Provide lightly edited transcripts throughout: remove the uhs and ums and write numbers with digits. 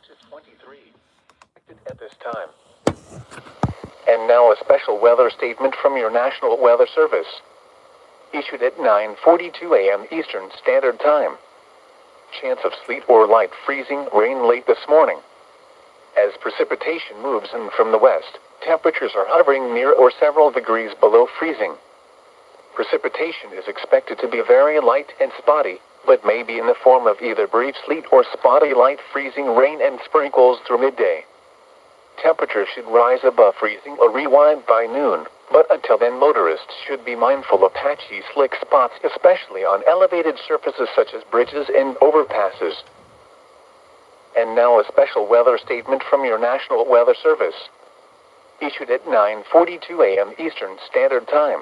to 23 at this time. And now a special weather statement from your National Weather Service. Issued at 9:42 a.m. Eastern Standard Time. Chance of sleet or light freezing rain late this morning. As precipitation moves in from the west, temperatures are hovering near or several degrees below freezing. Precipitation is expected to be very light and spotty, but may be in the form of either brief sleet or spotty light freezing rain and sprinkles through midday. Temperatures should rise above freezing or rewind by noon, but until then motorists should be mindful of patchy slick spots, especially on elevated surfaces such as bridges and overpasses. And now a special weather statement from your National Weather Service. Issued at 9:42 a.m. Eastern Standard Time.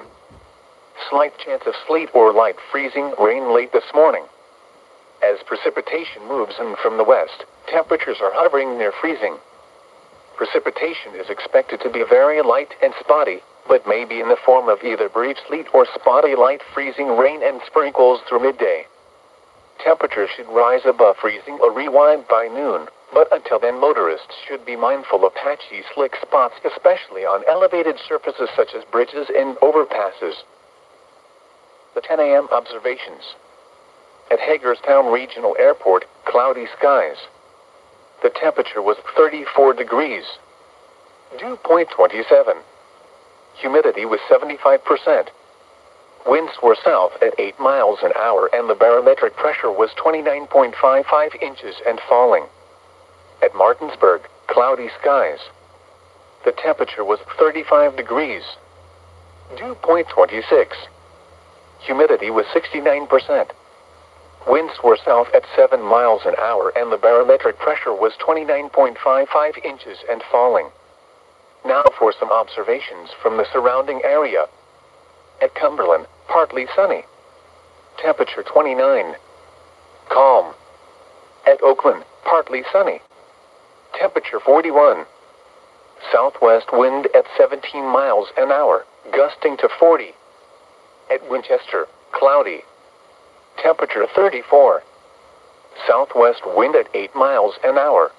Slight chance of sleet or light freezing rain late this morning. As precipitation moves in from the west, temperatures are hovering near freezing. Precipitation is expected to be very light and spotty, but may be in the form of either brief sleet or spotty light freezing rain and sprinkles through midday. Temperatures should rise above freezing or rewind by noon, but until then motorists should be mindful of patchy slick spots, especially on elevated surfaces such as bridges and overpasses. The 10 a.m. observations. At Hagerstown Regional Airport, cloudy skies. The temperature was 34 degrees. Dew point 27. Humidity was 75%. Winds were south at 8 miles an hour and the barometric pressure was 29.55 inches and falling. At Martinsburg, cloudy skies. The temperature was 35 degrees. Dew point 26. Humidity was 69%. Winds were south at 7 miles an hour and the barometric pressure was 29.55 inches and falling. Now for some observations from the surrounding area. At Cumberland, partly sunny. Temperature 29. Calm. At Oakland, partly sunny. Temperature 41. Southwest wind at 17 miles an hour, gusting to 40. At Winchester, cloudy. Temperature 34. Southwest wind at 8 miles an hour.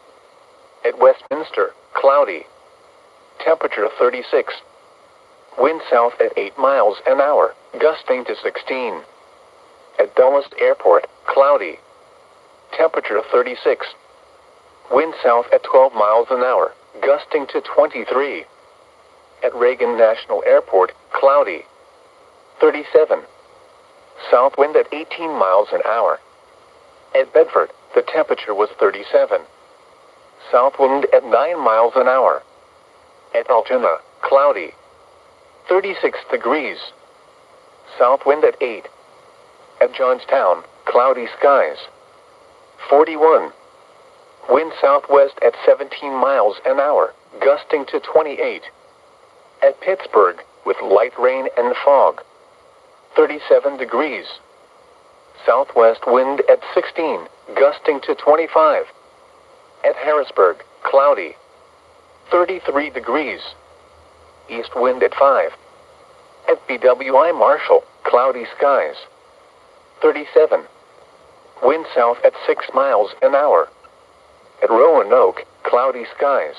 At Westminster, cloudy. Temperature 36. Wind south at 8 miles an hour, gusting to 16. At Dulles Airport, cloudy. Temperature 36. Wind south at 12 miles an hour, gusting to 23. At Reagan National Airport, cloudy. 37. South wind at 18 miles an hour. At Bedford, the temperature was 37. South wind at 9 miles an hour. At Altoona, cloudy. 36 degrees. South wind at 8. At Johnstown, cloudy skies. 41. Wind southwest at 17 miles an hour, gusting to 28. At Pittsburgh, with light rain and fog. 37 degrees. Southwest wind at 16, gusting to 25. At Harrisburg, cloudy. 33 degrees. East wind at 5. At BWI Marshall, cloudy skies. 37. Wind south at 6 miles an hour. At Roanoke, cloudy skies.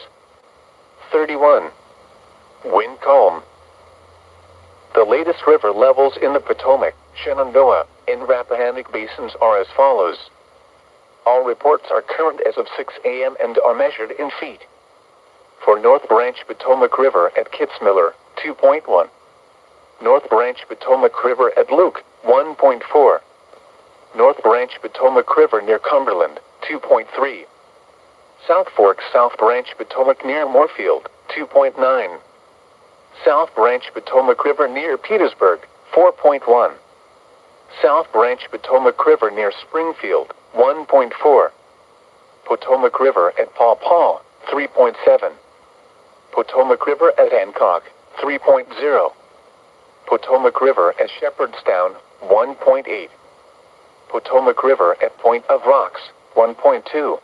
31. Wind calm. The latest river levels in the Potomac, Shenandoah, and Rappahannock basins are as follows. All reports are current as of 6 a.m. and are measured in feet. For North Branch Potomac River at Kitzmiller, 2.1. North Branch Potomac River at Luke, 1.4. North Branch Potomac River near Cumberland, 2.3. South Fork South Branch Potomac near Moorfield, 2.9. South Branch Potomac River near Petersburg, 4.1. South Branch Potomac River near Springfield, 1.4. Potomac River at Paw Paw, 3.7. Potomac River at Hancock, 3.0. Potomac River at Shepherdstown, 1.8. Potomac River at Point of Rocks, 1.2.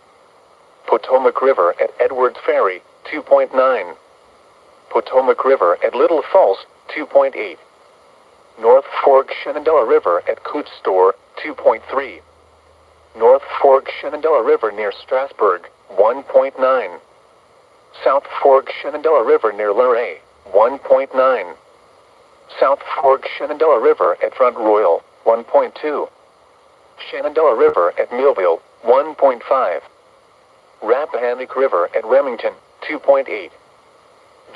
Potomac River at Edwards Ferry, 2.9. Potomac River at Little Falls, 2.8. North Fork Shenandoah River at Coutts Store, 2.3. North Fork Shenandoah River near Strasburg, 1.9. South Fork Shenandoah River near Luray, 1.9. South Fork Shenandoah River at Front Royal, 1.2. Shenandoah River at Millville, 1.5. Rappahannock River at Remington, 2.8.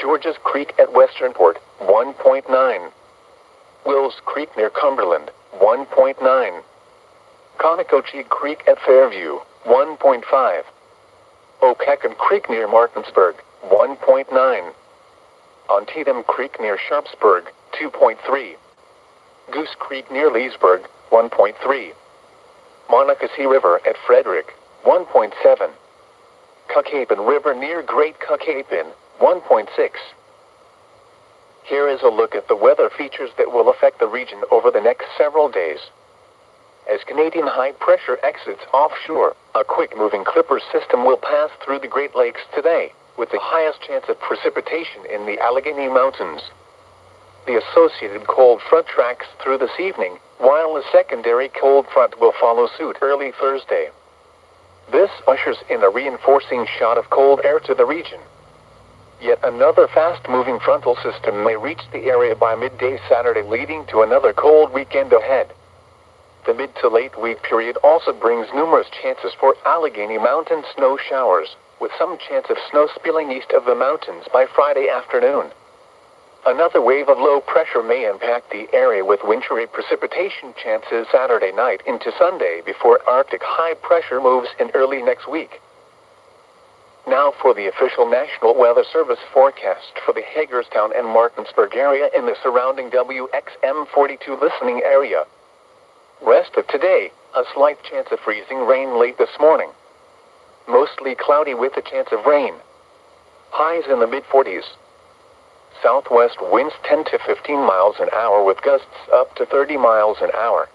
Georges Creek at Westernport, 1.9. Wills Creek near Cumberland, 1.9. Conococheague Creek at Fairview, 1.5. Ocacan Creek near Martinsburg, 1.9. Antietam Creek near Sharpsburg, 2.3. Goose Creek near Leesburg, 1.3. Monocacy River at Frederick, 1.7. Cuckhaven River near Great Cuckhaven, 1.6. Here is a look at the weather features that will affect the region over the next several days. As Canadian high pressure exits offshore, a quick-moving Clipper system will pass through the Great Lakes today, with the highest chance of precipitation in the Allegheny Mountains. The associated cold front tracks through this evening, while a secondary cold front will follow suit early Thursday. This ushers in a reinforcing shot of cold air to the region. Yet another fast-moving frontal system may reach the area by midday Saturday, leading to another cold weekend ahead. The mid to late week period also brings numerous chances for Allegheny Mountain snow showers, with some chance of snow spilling east of the mountains by Friday afternoon. Another wave of low pressure may impact the area with wintry precipitation chances Saturday night into Sunday before Arctic high pressure moves in early next week. Now for the official National Weather Service forecast for the Hagerstown and Martinsburg area in the surrounding WXM42 listening area. Rest of today, a slight chance of freezing rain late this morning. Mostly cloudy with a chance of rain. Highs in the mid-40s. Southwest winds 10 to 15 miles an hour with gusts up to 30 miles an hour.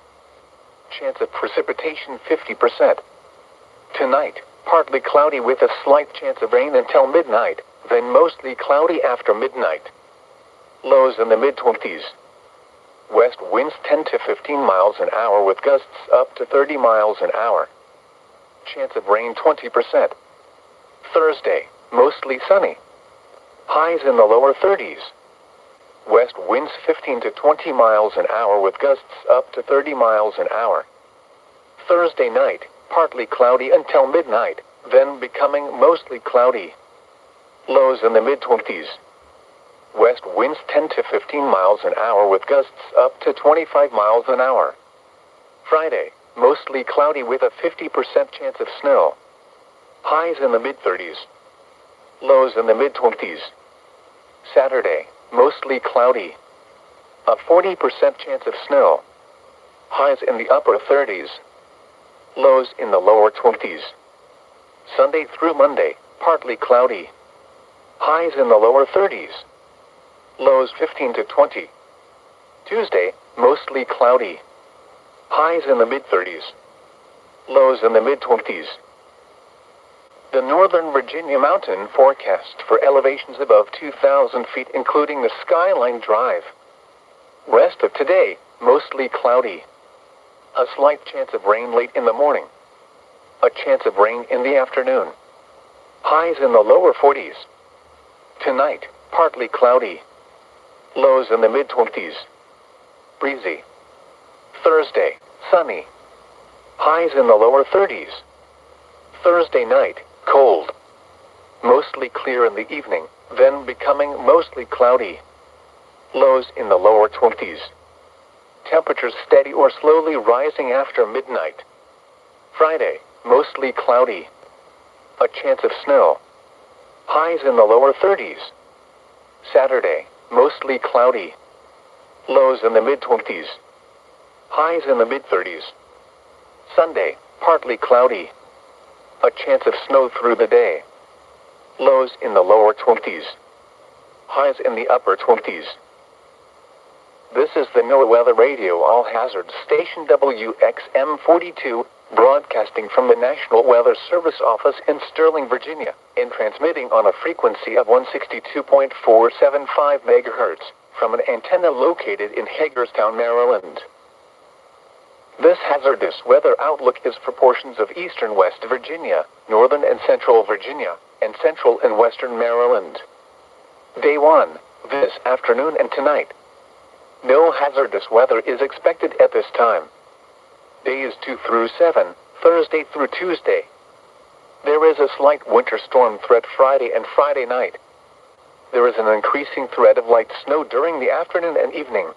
Chance of precipitation 50%. Tonight, partly cloudy with a slight chance of rain until midnight, then mostly cloudy after midnight. Lows in the mid-20s. West winds 10 to 15 miles an hour with gusts up to 30 miles an hour. Chance of rain 20%. Thursday, mostly sunny. Highs in the lower 30s. West winds 15 to 20 miles an hour with gusts up to 30 miles an hour. Thursday night, partly cloudy until midnight, then becoming mostly cloudy. Lows in the mid-20s. West winds 10 to 15 miles an hour with gusts up to 25 miles an hour. Friday, mostly cloudy with a 50% chance of snow. Highs in the mid-30s. Lows in the mid-20s. Saturday, mostly cloudy. A 40% chance of snow. Highs in the upper 30s. Lows in the lower 20s. Sunday through Monday, partly cloudy. Highs in the lower 30s. Lows 15 to 20. Tuesday, mostly cloudy. Highs in the mid-30s. Lows in the mid-20s. The Northern Virginia Mountain forecast for elevations above 2,000 feet, including the Skyline Drive. Rest of today, mostly cloudy. A slight chance of rain late in the morning. A chance of rain in the afternoon. Highs in the lower 40s. Tonight, partly cloudy. Lows in the mid-20s. Breezy. Thursday, sunny. Highs in the lower 30s. Thursday night, cold. Mostly clear in the evening, then becoming mostly cloudy. Lows in the lower 20s. Temperatures steady or slowly rising after midnight. Friday, mostly cloudy. A chance of snow. Highs in the lower 30s. Saturday, mostly cloudy. Lows in the mid-20s. Highs in the mid-30s. Sunday, partly cloudy. A chance of snow through the day. Lows in the lower 20s. Highs in the upper 20s. This is the NOAA Weather Radio All Hazards Station WXM42, broadcasting from the National Weather Service office in Sterling, Virginia, and transmitting on a frequency of 162.475 MHz from an antenna located in Hagerstown, Maryland. This hazardous weather outlook is for portions of eastern West Virginia, northern and central Virginia, and central and western Maryland. Day 1, this afternoon and tonight. No hazardous weather is expected at this time. Days 2 through 7, Thursday through Tuesday. There is a slight winter storm threat Friday and Friday night. There is an increasing threat of light snow during the afternoon and evening.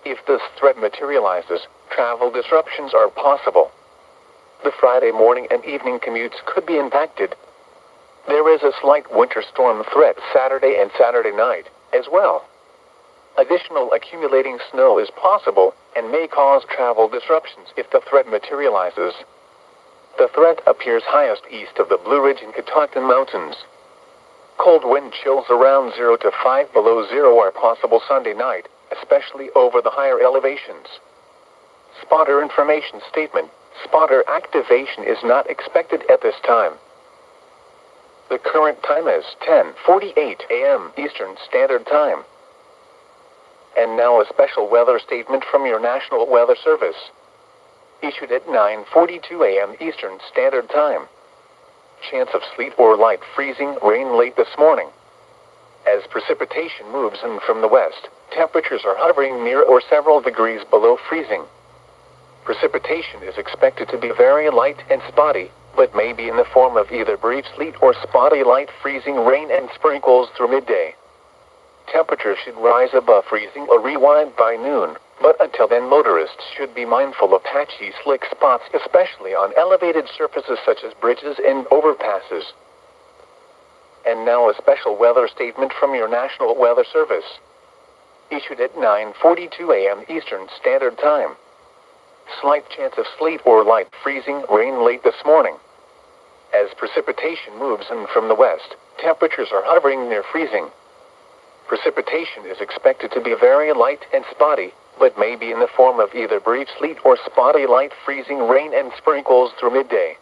If this threat materializes, travel disruptions are possible. The Friday morning and evening commutes could be impacted. There is a slight winter storm threat Saturday and Saturday night, as well. Additional accumulating snow is possible and may cause travel disruptions if the threat materializes. The threat appears highest east of the Blue Ridge and Catoctin Mountains. Cold wind chills around 0 to 5 below zero are possible Sunday night, especially over the higher elevations. Spotter information statement. Spotter activation is not expected at this time. The current time is 10:48 a.m. Eastern Standard Time. And now a special weather statement from your National Weather Service. Issued at 9:42 a.m. Eastern Standard Time. Chance of sleet or light freezing rain late this morning. As precipitation moves in from the west, temperatures are hovering near or several degrees below freezing. Precipitation is expected to be very light and spotty, but may be in the form of either brief sleet or spotty light freezing rain and sprinkles through midday. Temperatures should rise above freezing or rewind by noon, but until then motorists should be mindful of patchy slick spots, especially on elevated surfaces such as bridges and overpasses. And now a special weather statement from your National Weather Service. Issued at 9:42 a.m. Eastern Standard Time. Slight chance of sleet or light freezing rain late this morning. As precipitation moves in from the west, temperatures are hovering near freezing. Precipitation is expected to be very light and spotty, but may be in the form of either brief sleet or spotty light freezing rain and sprinkles through midday.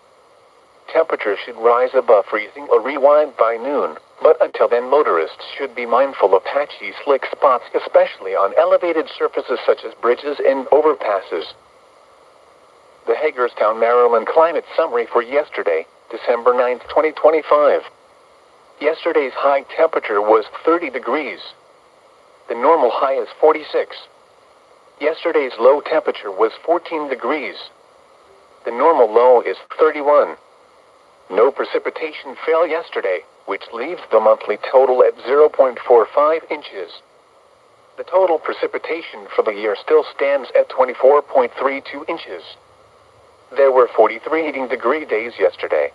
Temperatures should rise above freezing or rewind by noon, but until then motorists should be mindful of patchy slick spots, especially on elevated surfaces such as bridges and overpasses. The Hagerstown, Maryland climate summary for yesterday, December 9, 2025. Yesterday's high temperature was 30 degrees. The normal high is 46. Yesterday's low temperature was 14 degrees. The normal low is 31. No precipitation fell yesterday, which leaves the monthly total at 0.45 inches. The total precipitation for the year still stands at 24.32 inches. There were 43 heating degree days yesterday.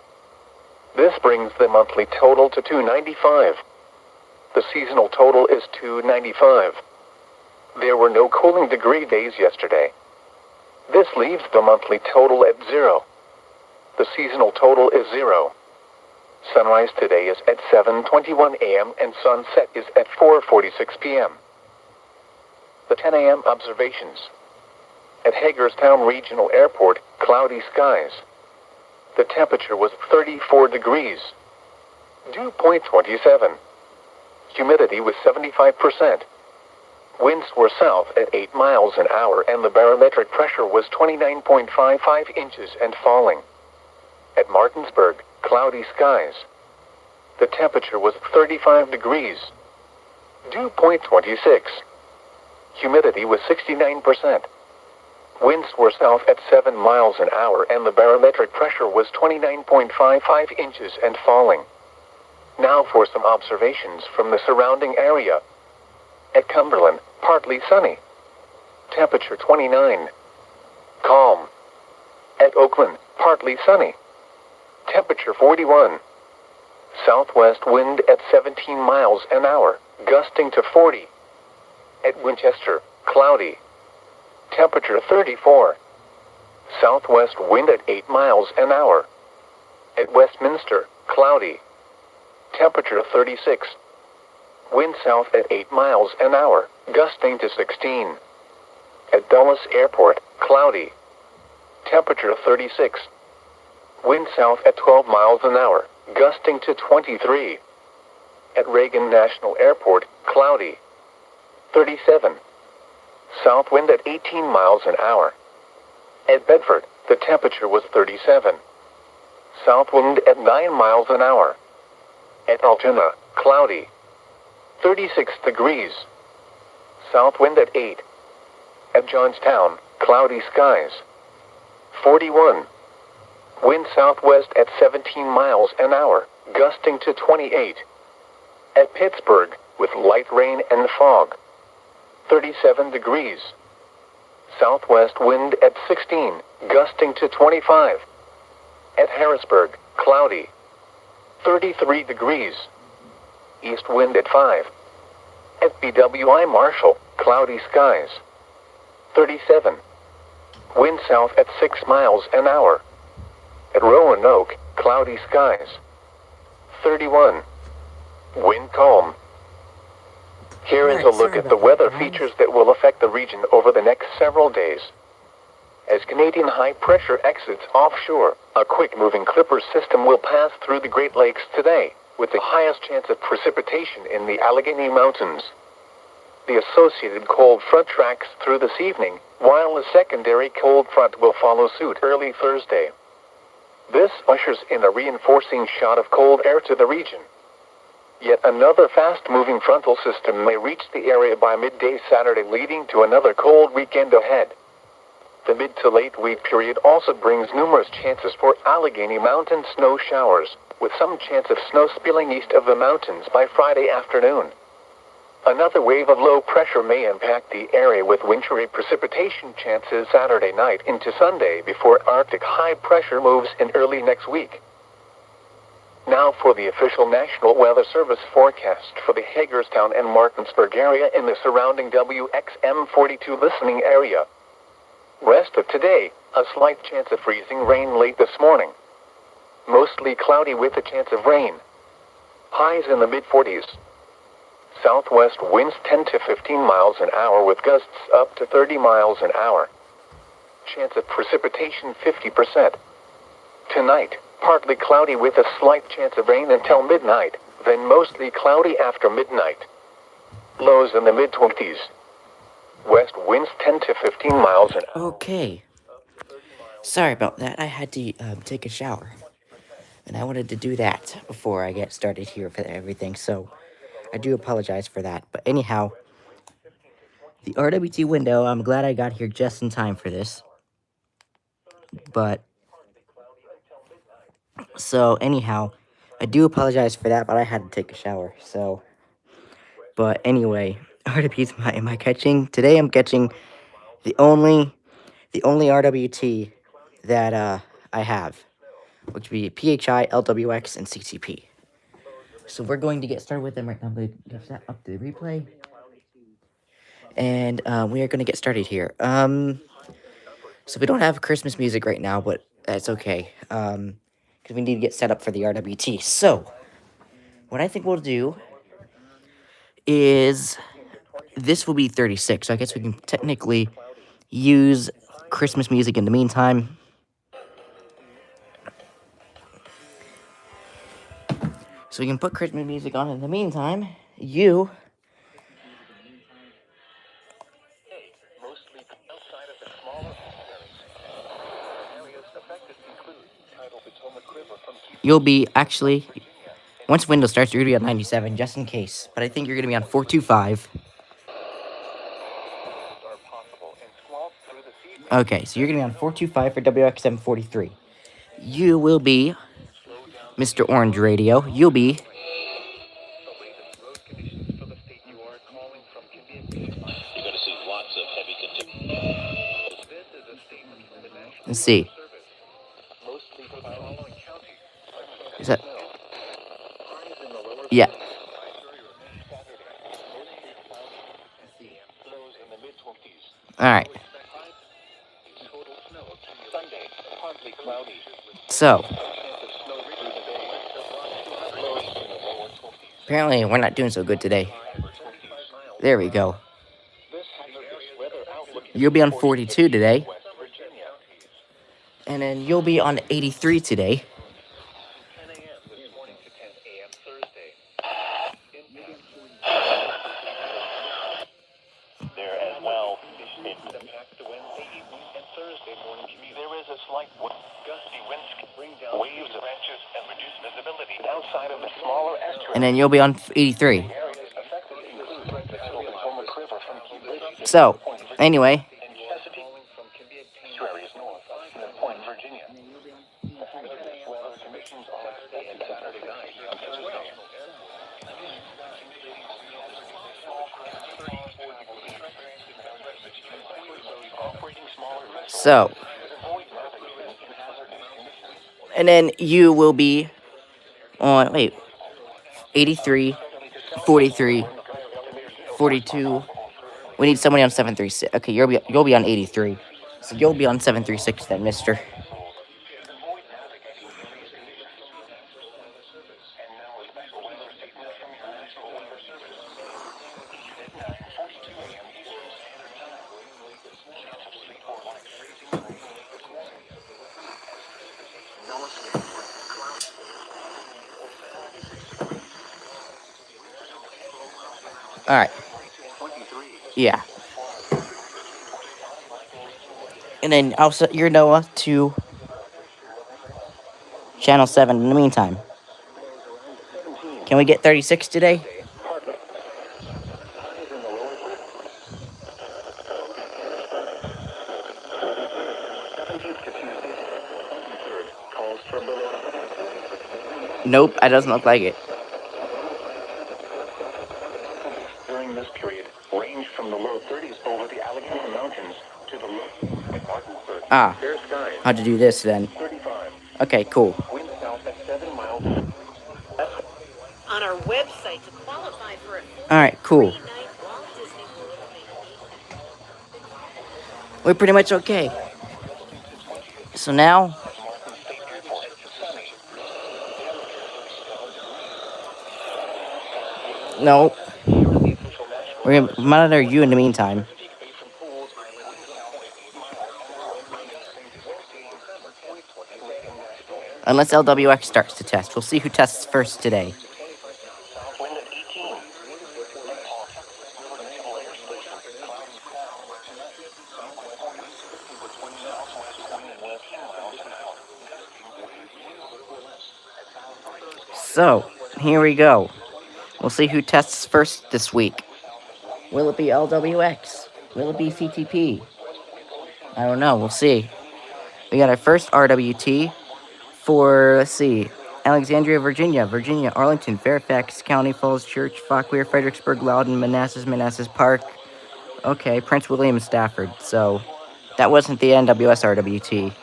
This brings the monthly total to 295. The seasonal total is 295. There were no cooling degree days yesterday. This leaves the monthly total at 0. The seasonal total is 0. Sunrise today is at 7:21 a.m. and sunset is at 4:46 p.m. The 10 a.m. observations. At Hagerstown Regional Airport, cloudy skies. The temperature was 34 degrees. Dew point 27. Humidity was 75%. Winds were south at 8 miles an hour and the barometric pressure was 29.55 inches and falling. At Martinsburg, cloudy skies. The temperature was 35 degrees. Dew point 26. Humidity was 69%. Winds were south at 7 miles an hour and the barometric pressure was 29.55 inches and falling. Now for some observations from the surrounding area. At Cumberland, partly sunny. Temperature 29. Calm. At Oakland, partly sunny. Temperature 41. Southwest wind at 17 miles an hour, gusting to 40. At Winchester, cloudy. Temperature 34. Southwest wind at 8 miles an hour. At Westminster, cloudy. Temperature 36. Wind south at 8 miles an hour, gusting to 16. At Dulles Airport, cloudy. Temperature 36. Wind south at 12 miles an hour, gusting to 23. At Reagan National Airport, cloudy. 37. South wind at 18 miles an hour. At Bedford, the temperature was 37. South wind at 9 miles an hour. At Altoona, cloudy. 36 degrees. South wind at 8. At Johnstown, cloudy skies. 41. Wind southwest at 17 miles an hour, gusting to 28. At Pittsburgh, with light rain and fog. 37 degrees. Southwest wind at 16, gusting to 25. At Harrisburg, cloudy. 33 degrees. East wind at 5. At BWI Marshall, cloudy skies. 37. Wind south at 6 miles an hour. At Roanoke, cloudy skies. 31. Wind calm. Here is a look at the weather features that will affect the region over the next several days. As Canadian high pressure exits offshore, a quick moving clipper system will pass through the Great Lakes today, with the highest chance of precipitation in the Allegheny Mountains. The associated cold front tracks through this evening, while a secondary cold front will follow suit early Thursday. This ushers in a reinforcing shot of cold air to the region. Yet another fast-moving frontal system may reach the area by midday Saturday, leading to another cold weekend ahead. The mid to late week period also brings numerous chances for Allegheny Mountain snow showers, with some chance of snow spilling east of the mountains by Friday afternoon. Another wave of low pressure may impact the area with wintry precipitation chances Saturday night into Sunday before Arctic high pressure moves in early next week. Now for the official National Weather Service forecast for the Hagerstown and Martinsburg area in the surrounding WXM42 listening area. Rest of today, a slight chance of freezing rain late this morning. Mostly cloudy with a chance of rain. Highs in the mid-40s. Southwest winds 10 to 15 miles an hour with gusts up to 30 miles an hour. Chance of precipitation 50%. Tonight, partly cloudy with a slight chance of rain until midnight, then mostly cloudy after midnight. Lows in the mid-20s. West winds 10 to 15 miles an hour. Okay. Sorry about that. I had to take a shower. And I wanted to do that before I get started here for everything. So I do apologize for that. But anyhow, the RWT window, I'm glad I got here just in time for this. But, so anyhow, I do apologize for that, but I had to take a shower. So, but anyway, RWT, am I catching? Today I'm catching the only RWT that I have, which would be PHI, LWX, and CTP. So we're going to get started with them right now. I'm going to get that up to the replay. And we are going to get started here. So we don't have Christmas music right now, but that's okay. Because we need to get set up for the RWT. So, what I think we'll do is, this will be 36. So I guess we can technically use Christmas music in the meantime. So we can put Christmas music on in the meantime. You... You'll be, actually, once Windows starts, you're going to be on 97, just in case. But I think you're going to be on 425. Okay, so you're going to be on 425 for WXM43. You will be Mr. Orange Radio. You'll be... Let's see. Is that... Yeah. Alright. So. Apparently, we're not doing so good today. There we go. You'll be on 42 today. And then you'll be on 83 today. outside of the smaller estuary. And then you'll be on 83. Areas affected include the Potomac River from Key So, anyway, and Chesapeake estuaries north and Point Virginia. Hazardous weather conditions are expected Saturday night on Thursday. Operating smaller vessels so, avoid navigating in hazardous conditions. and then you will be on, wait, 83, 43, 42. We need somebody on 736. Okay, you'll be on 83. So you'll be on 736 then, mister. Avoid navigating in these conditions. And now a special weather statement from your National Weather Service. Issued at 9:42 a.m. Eastern Standard Time. Chance of sleet or light freezing rain this morning. As precipitation northeast clouds. 46 degrees. Winds gusting 12 miles per hour. All right. 23. Yeah. And then I'll set your Noah to channel 7 in the meantime. Can we get 36 today? Calls for below. Nope, that doesn't look like it. During this period, range from the low 30s over the Allegheny Mountains to the low at Martinsburg. Ah, Fair skies, how to do this then. 35. Okay, cool. Wind south at 7 miles. On our website to qualify for a All right, cool. three-night Walt Disney World vacation. We're pretty much okay. So now, no, we're gonna monitor you in the meantime. Unless LWX starts to test. We'll see who tests first today. Wind at 18. So, here we go. We'll see who tests first this week. Will it be LWX? Will it be CTP? I don't know. We'll see. We got our first RWT for, let's see, Alexandria, Virginia, Arlington, Fairfax County, Falls Church, Fauquier, Fredericksburg, Loudon, Manassas Park. Okay, Prince William, Stafford. So, that wasn't the NWS RWT.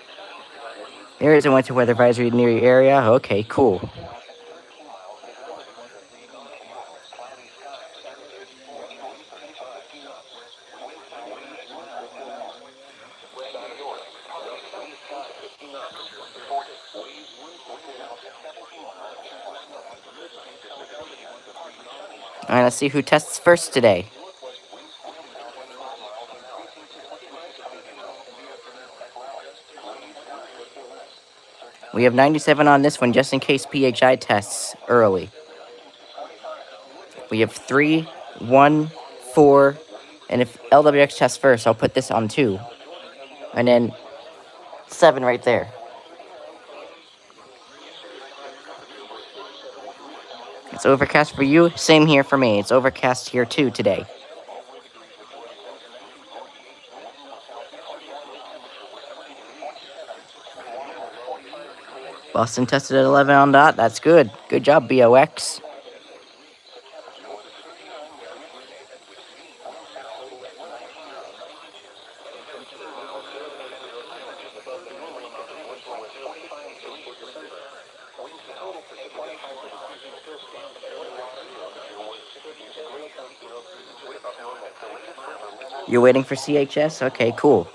There is a winter weather advisory near your area. Okay, cool. Alright, let's see who tests first today. We have 97 on this one just in case PHI tests early. We have 3, 1, 4, and if LWX tests first, I'll put this on 2. And then 7 right there. It's overcast for you, same here for me. It's overcast here too today. Boston tested at 11 on dot. That's good. Good job, BOX. You're waiting for CHS? Okay, cool.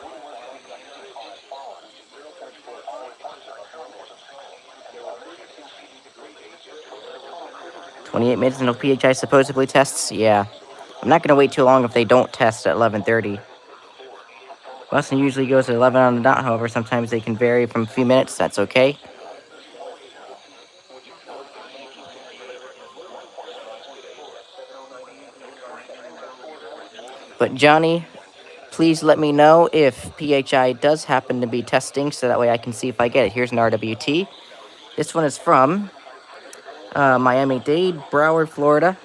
"28 minutes until PHI supposedly tests?" Yeah. I'm not going to wait too long if they don't test at 11:30. Boston usually goes at 11 on the dot, however, sometimes they can vary from a few minutes. That's okay. But Johnny, please let me know if PHI does happen to be testing, so that way I can see if I get it. Here's an RWT. This one is from Miami-Dade, Broward, Florida.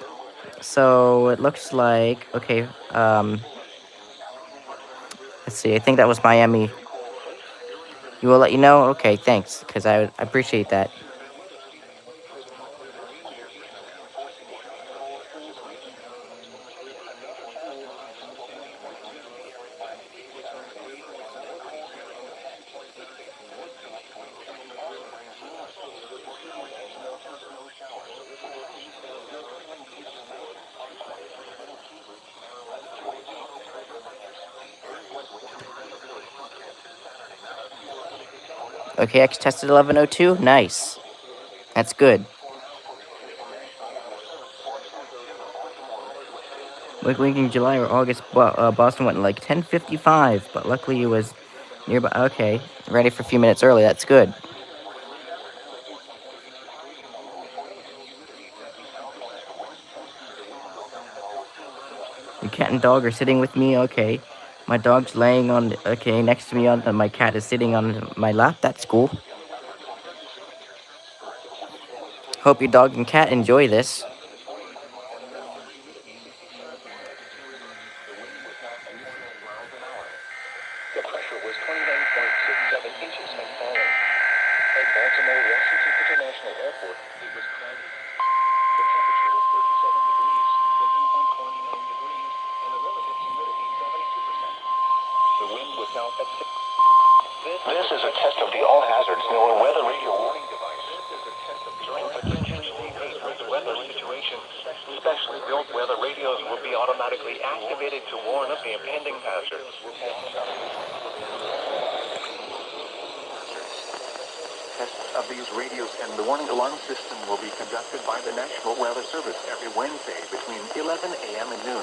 So it looks like, okay, let's see, I think that was Miami. You will let you know? Okay, thanks, because I appreciate that. Okay, X tested 1102. Nice. That's good. Week in July or August, Boston went like 10:55, but luckily it was nearby. Okay, ready for a few minutes early. That's good. Your cat and dog are sitting with me. Okay, my dog's laying on. Okay, next to me. My cat is sitting on my lap. That's cool. Hope your dog and cat enjoy this. The pressure was 29.67 inches and falling. At Baltimore Washington International Airport, it was cloudy. The temperature was 37 degrees, the dew point 29 degrees, and the relative humidity 72%. The wind was south at 6. This is a test of the all hazards NOAA weather radio warning device. This is a test of during contingency dangerous weather situations. Specially built weather radios will be automatically activated to warn of the impending hazards. Tests of these radios and the warning alarm system will be conducted by the National Weather Service every Wednesday between 11 a.m. and noon.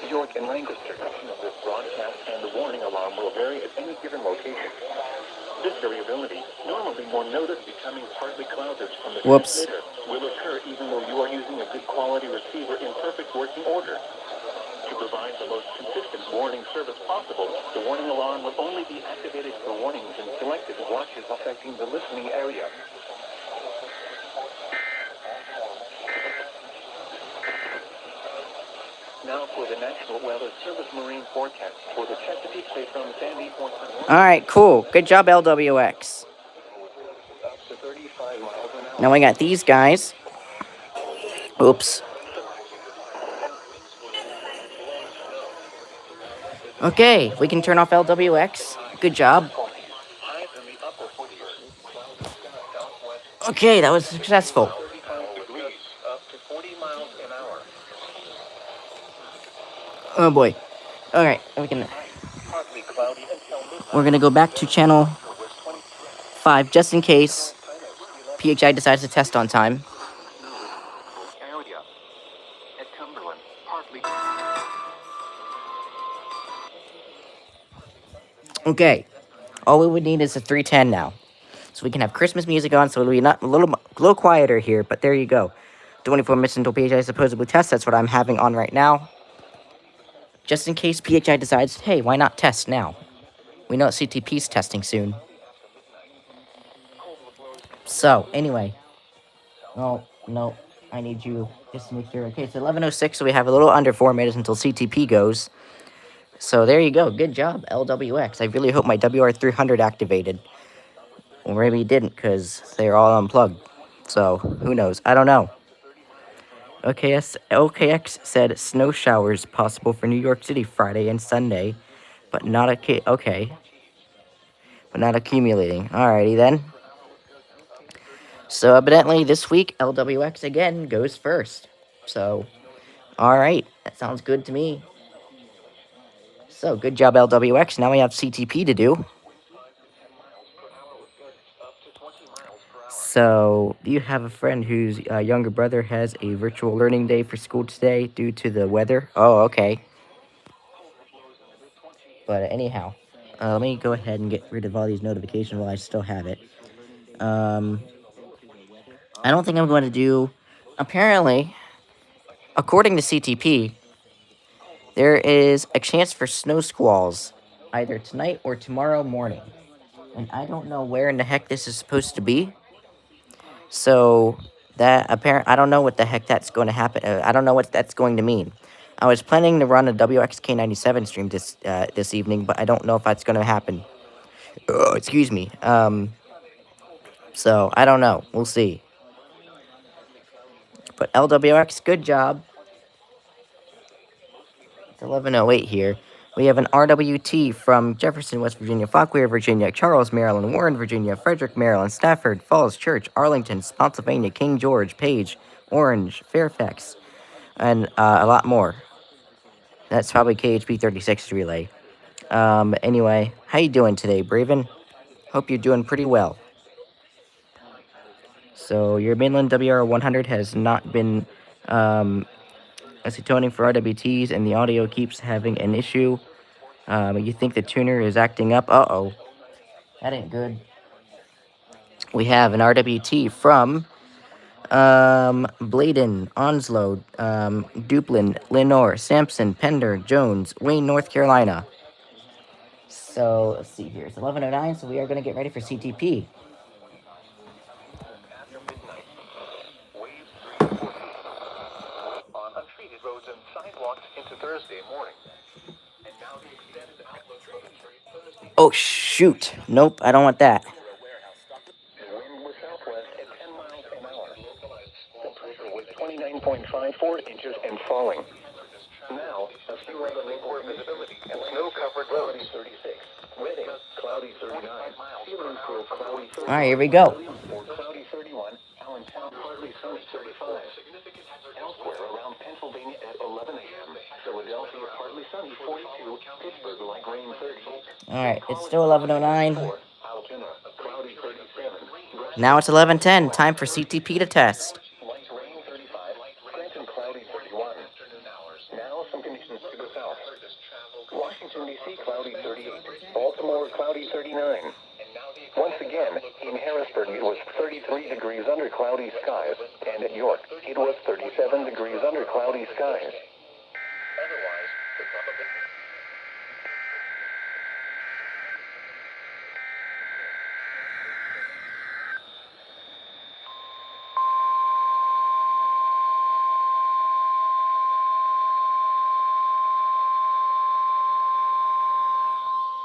York and Lancaster, this broadcast and the warning alarm will vary at any given location. This variability, normally more noticed becoming partly clouded from the Whoops. transmitter, will occur even though you are using a good quality receiver in perfect working order. To provide the most consistent warning service possible, the warning alarm will only be activated for warnings in selected watches affecting the listening area. Now for the National Weather Service Marine forecast for the Chesapeake Bay from Sandy Point. All right, cool. Good job, LWX. Up to 35 miles an hour. Now I got these guys. Oops. Okay, we can turn off LWX. Good job. Highs in the upper 40s. Okay, that was successful. 35 degrees, up to 40 miles an hour. Oh boy. All right, we can. Partly cloudy until midnight. We're gonna go back to channel 5 just in case PHI decides to test on time. Area. At Cumberland, partly. Okay, all we would need is a 310 now, so we can have Christmas music on. So it'll be not a little quieter here, but there you go. 24 minutes until PHI supposedly tests. That's what I'm having on right now. Just in case PHI decides, hey, why not test now? We know CTP's testing soon. So, anyway. Oh, no. I need you just to make sure. Okay, it's 11:06, so we have a little under 4 minutes until CTP goes. So, there you go. Good job, LWX. I really hope my WR300 activated. Or maybe it didn't, because they're all unplugged. So, who knows? I don't know. OKX said snow showers possible for New York City Friday and Sunday, but not but not accumulating. Alrighty then. So evidently this week LWX again goes first. So, alright, that sounds good to me. So good job LWX. Now we have CTP to do. So, do you have a friend whose younger brother has a virtual learning day for school today due to the weather? Oh, okay. But anyhow, let me go ahead and get rid of all these notifications while I still have it. I don't think I'm going to do... Apparently, according to CTP, there is a chance for snow squalls either tonight or tomorrow morning. And I don't know where in the heck this is supposed to be. So I don't know what the heck that's going to happen. I don't know what that's going to mean. I was planning to run a WXK97 stream this evening, but I don't know if that's going to happen. Excuse me. So I don't know. We'll see. But LWX, good job. It's 11:08 here. We have an RWT from Jefferson, West Virginia, Fauquier, Virginia, Charles, Maryland, Warren, Virginia, Frederick, Maryland, Stafford, Falls Church, Arlington, Pennsylvania, King George, Page, Orange, Fairfax, and a lot more. That's probably KHP 36 relay. Anyway, how you doing today, Braven? Hope you're doing pretty well. So your Midland WR100 has not been toning for RWTs, and the audio keeps having an issue. You think the tuner is acting up? Uh-oh. That ain't good. We have an RWT from Bladen, Onslow, Duplin, Lenore, Sampson, Pender, Jones, Wayne, North Carolina. So, let's see here. It's 11:09, so we are going to get ready for CTP. After midnight, waves 3 to 4 feet on untreated roads and sidewalks into Thursday morning. And now the extended outlook for Thursday. Oh, shoot. Nope, I don't want that. The wind was southwest at 10 miles an hour. The pressure was 29.54 inches and falling. Now, a few other poor visibility and snow-covered roads. 36. Reading, cloudy 39. Sealands Grove, cloudy 30. All right, here we go. Cloudy 31. Allentown, partly sunny 35. Elsewhere around Pennsylvania at 11 a.m. Philadelphia, partly sunny 42. Pittsburgh, light rain 30. All right, it's still 11:09. Altoona, cloudy 37. Now it's 11:10. Time for CTP to test. Light rain 35. Scranton, cloudy 31. Now some conditions to the south. Washington, D.C., cloudy 38. Baltimore, cloudy 39. Once again, in Harrisburg, it was 33 degrees under cloudy skies, and at York, it was 37 degrees under cloudy skies. Otherwise, the probability.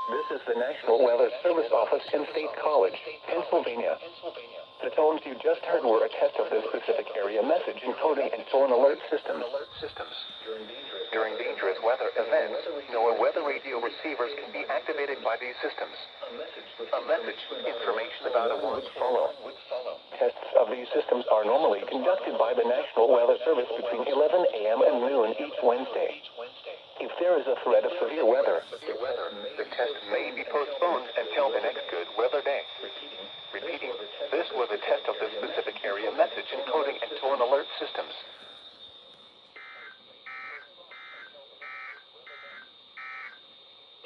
This is the National Weather Service Office in State College, Pennsylvania. The tones you just heard were a test of the specific area message encoding and tone alert systems. During dangerous weather events, NOAA weather radio receivers can be activated by these systems. A message, information about a would follow. Tests of these systems are normally conducted by the National Weather Service between 11 a.m. and noon each Wednesday. If there is a threat of severe weather, the test may be postponed until the next good weather day. Repeating, this was a test of the specific area message encoding and tone alert systems.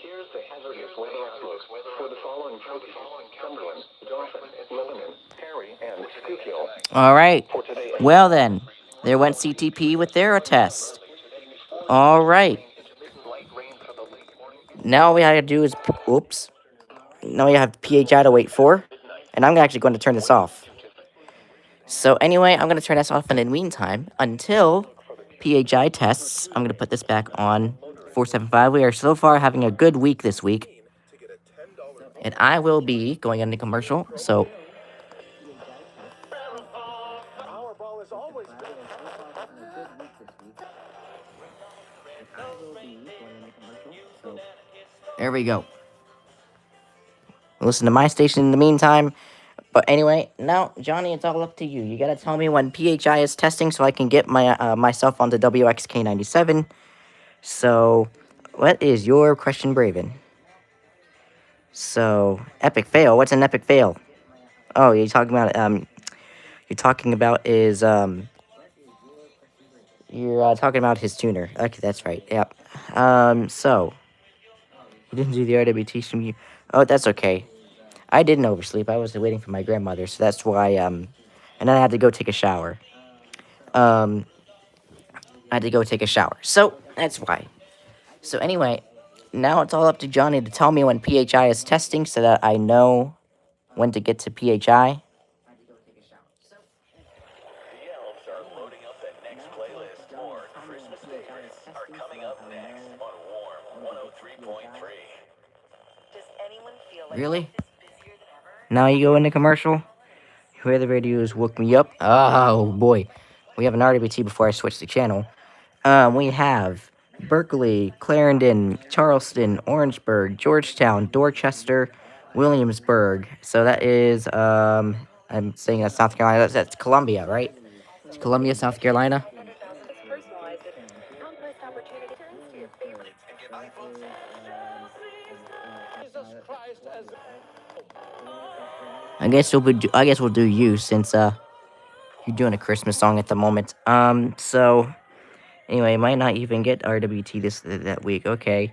Here's the hazardous weather outlook for the following counties: Cumberland, Dauphin, Lebanon, Perry, and Schuylkill. All right. For today, Well then, there went CTP with their test. All right. Now all we gotta do is, oops. Now we have PHI to wait for, and I'm actually going to turn this off. So anyway, I'm going to turn this off in the meantime until PHI tests. I'm going to put this back on 475. We are so far having a good week this week, and I will be going into commercial, so... There we go. Listen to my station in the meantime. But anyway, now, Johnny, it's all up to you. You gotta tell me when PHI is testing so I can get my myself onto WXK97. So, what is your question, Braven? So, epic fail. What's an epic fail? Oh, you're talking about you're talking about his tuner. Okay, that's right. Yep. So, you didn't do the RWT stream. Oh, that's okay. I didn't oversleep. I was waiting for my grandmother, so that's why, and then I had to go take a shower. I had to go take a shower, so that's why. So anyway, now it's all up to Johnny to tell me when PHI is testing so that I know when to get to PHI. The elves are loading up the next playlist. More Christmas favorites are coming up next on Warm 103.3. Does anyone feel like Really? life is busier than ever? Now you go into commercial. Hear the radios woke me up. Oh boy, we have an RWT before I switch the channel. We have Berkeley, Clarendon, Charleston, Orangeburg, Georgetown, Dorchester, Williamsburg. So that is I'm saying that's South Carolina. That's Columbia, right? It's Columbia, South Carolina. Personalize it. Conquest opportunity turns to your favorite. And get iPhones. Jesus Christ as I guess we'll do you since you're doing a Christmas song at the moment. So anyway, might not even get RWT that week. Okay.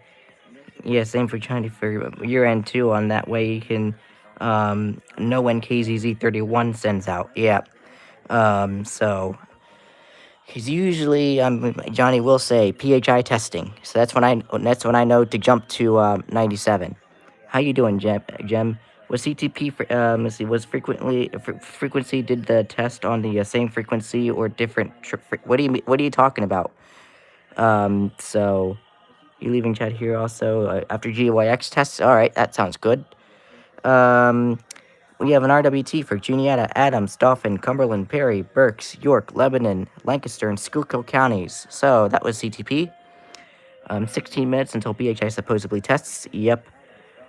Yeah, same for trying to figure your end too. On that way, you can know when KZZ31 sends out. Yeah. So because usually Johnny will say PHI testing, so that's when I know to jump to 97. How you doing, Gem? Was CTP let's see, was frequency did the test on the same frequency or different? What do you mean? What are you talking about? So you leaving chat here also after GYX tests. All right, that sounds good. Um, we have an RWT for Juniata, Adams, Dauphin, Cumberland, Perry, Berks, York, Lebanon, Lancaster, and Schuylkill counties. So that was CTP. 16 minutes until BHI supposedly tests. Yep.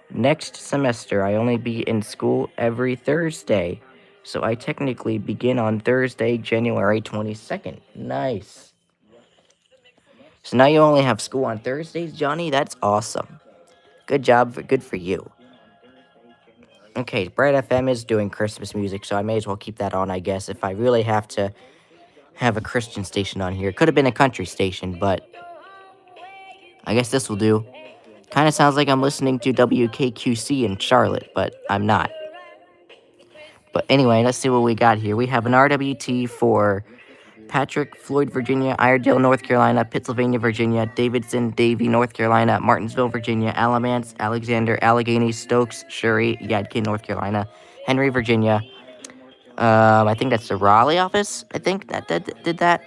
Next semester, I only be in school every Thursday. So I technically begin on Thursday, January 22nd. Nice. So now you only have school on Thursdays, Johnny? That's awesome. Good job. Good for you. Okay, Bright FM is doing Christmas music, so I may as well keep that on, I guess, if I really have to have a Christian station on here. Could have been a country station, but I guess this will do. Kind of sounds like I'm listening to WKQC in Charlotte, but I'm not. But anyway, let's see what we got here. We have an RWT for Patrick, Floyd, Virginia, Iredale, North Carolina, Pennsylvania, Virginia, Davidson, Davie, North Carolina, Martinsville, Virginia, Alamance, Alexander, Allegheny, Stokes, Shuri, Yadkin, North Carolina, Henry, Virginia. I think that's the Raleigh office. I think that did that.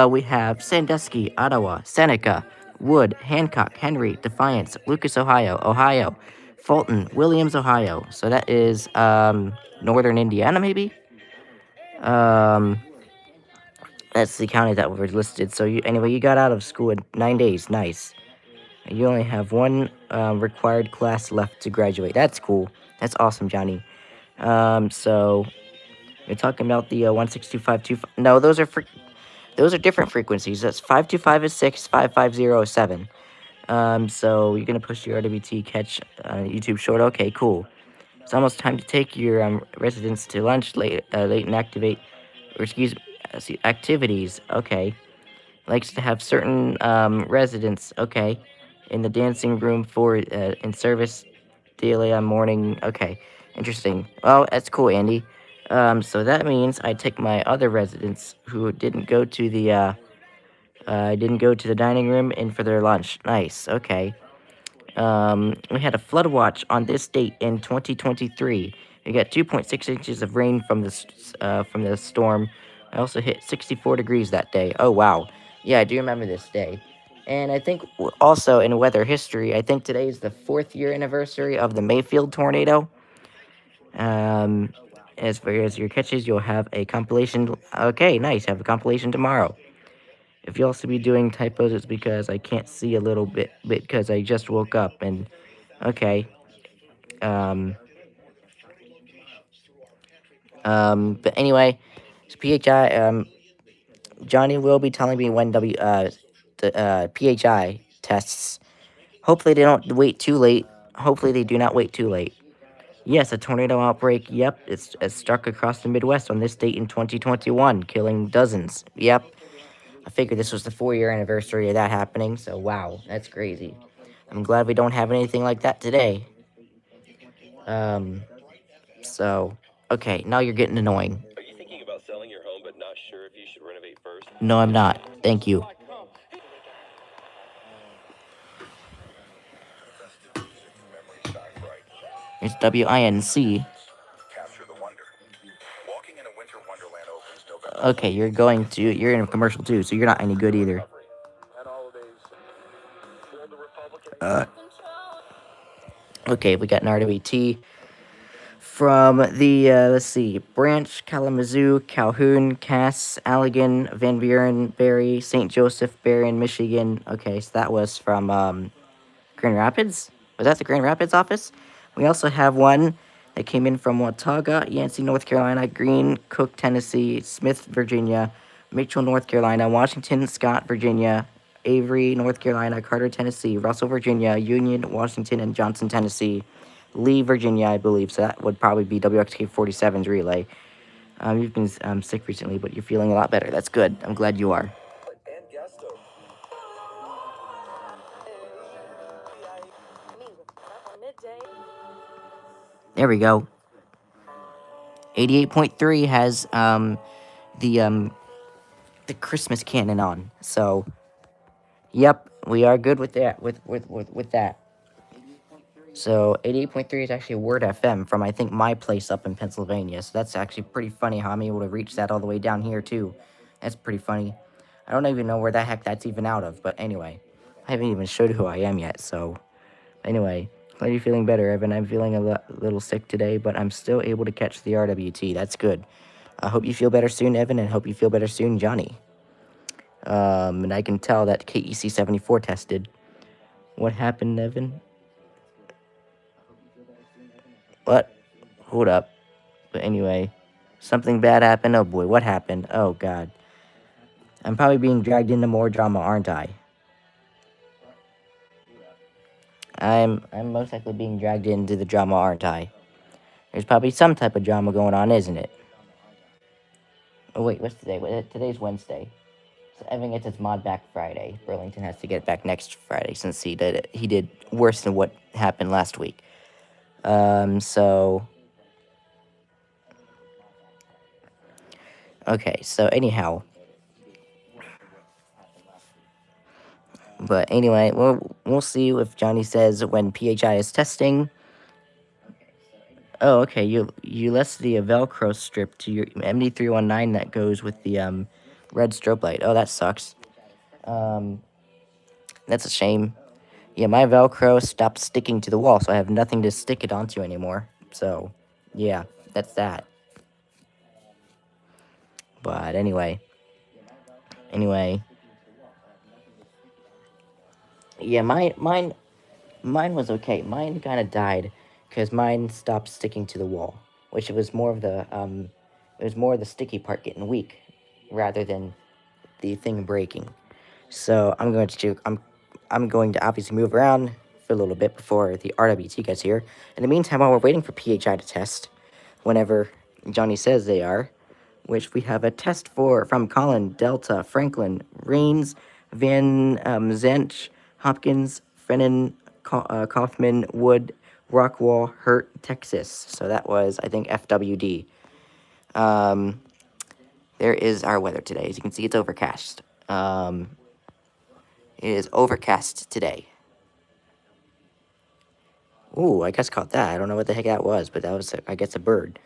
We have Sandusky, Ottawa, Seneca, Wood, Hancock, Henry, Defiance, Lucas, Ohio, Fulton, Williams, Ohio. So that is northern Indiana, maybe. Um, that's the county that was listed. So anyway, you got out of school in 9 days. Nice. You only have one required class left to graduate. That's cool. That's awesome, Johnny. So you're talking about the 162.525. No, those are different frequencies. That's 525 is 6, 550 is 7. So you're gonna push your RWT catch YouTube short. Okay, cool. It's almost time to take your residents to lunch late and activate, or excuse me, activities. Okay. Likes to have certain residents. Okay. In the dancing room for in service daily on morning. Okay. Interesting. Oh, that's cool, Andy. So that means I take my other residents who didn't go to the dining room in for their lunch. Nice. Okay. We had a flood watch on this date in 2023. We got 2.6 inches of rain from the storm. I also hit 64 degrees that day. Oh wow. Yeah, I do remember this day. And I think also in weather history, I think today is the 4th-year anniversary of the Mayfield tornado. Um, as far as your catches, you'll have a compilation. Okay, nice. Have a compilation tomorrow. If you also be doing typos, it's because I can't see a little bit because I just woke up and okay. But anyway, so PHI. Johnny will be telling me when the PHI tests. Hopefully they don't wait too late. Hopefully they do not wait too late. Yes, a tornado outbreak. Yep, it's struck across the Midwest on this date in 2021, killing dozens. Yep. I figured this was the 4-year anniversary of that happening, so wow, that's crazy. I'm glad we don't have anything like that today. So, okay, now you're getting annoying. Are you thinking about selling your home but not sure if you should renovate first? No, I'm not. Thank you. It's WINC. Okay, you're in a commercial too, so you're not any good either. Okay, we got an RWT from the, let's see, Branch, Kalamazoo, Calhoun, Cass, Allegan, Van Buren, Barry, St. Joseph, Barron, Michigan. Okay, so that was from, Grand Rapids? Was that the Grand Rapids office? We also have one that came in from Watauga, Yancey, North Carolina, Greene, Cook, Tennessee, Smith, Virginia, Mitchell, North Carolina, Washington, Scott, Virginia, Avery, North Carolina, Carter, Tennessee, Russell, Virginia, Union, Washington, and Johnson, Tennessee. Lee, Virginia, I believe. So that would probably be WXK 47's relay. You've been sick recently, but you're feeling a lot better. That's good. I'm glad you are. There we go. 88.3 has the Christmas cannon on. So, yep, we are good with that. With that. So 88.3 is actually Word FM from I think my place up in Pennsylvania. So that's actually pretty funny how I'm able to reach that all the way down here too. That's pretty funny. I don't even know where the heck that's even out of, but anyway, I haven't even showed who I am yet. So anyway, glad you're feeling better, Evan. I'm feeling a little sick today, but I'm still able to catch the RWT. That's good. I hope you feel better soon, Evan, and hope you feel better soon, Johnny. And I can tell that KEC 74 tested. What happened, Evan? What? Hold up. But anyway, something bad happened. Oh boy, what happened? Oh god. I'm probably being dragged into more drama, aren't I? I'm most likely being dragged into the drama, aren't I? There's probably some type of drama going on, isn't it? Oh wait, what's today? Today's Wednesday. So Evan gets his mod back Friday. Burlington has to get it back next Friday since he did worse than what happened last week. So okay, so anyhow. But anyway, we'll see if Johnny says when PHI is testing. Oh, okay. You left the Velcro strip to your MD319 that goes with the red strobe light. Oh, that sucks. That's a shame. Yeah, my Velcro stopped sticking to the wall, so I have nothing to stick it onto anymore. So, yeah, that's that. But anyway, yeah, mine was okay. Mine kind of died because mine stopped sticking to the wall, which it was more of the sticky part getting weak rather than the thing breaking. So I'm going to obviously move around for a little bit before the RWT gets here. In the meantime, while we're waiting for PHI to test, whenever Johnny says they are, which we have a test from Colin, Delta, Franklin, Rains, Van Zench, Hopkins, Frennan, Kaufman, Wood, Rockwall, Hurt, Texas. So that was, I think, FWD. There is our weather today. As you can see, it's overcast. It is overcast today. Ooh, I guess caught that. I don't know what the heck that was, but that was, I guess, a bird.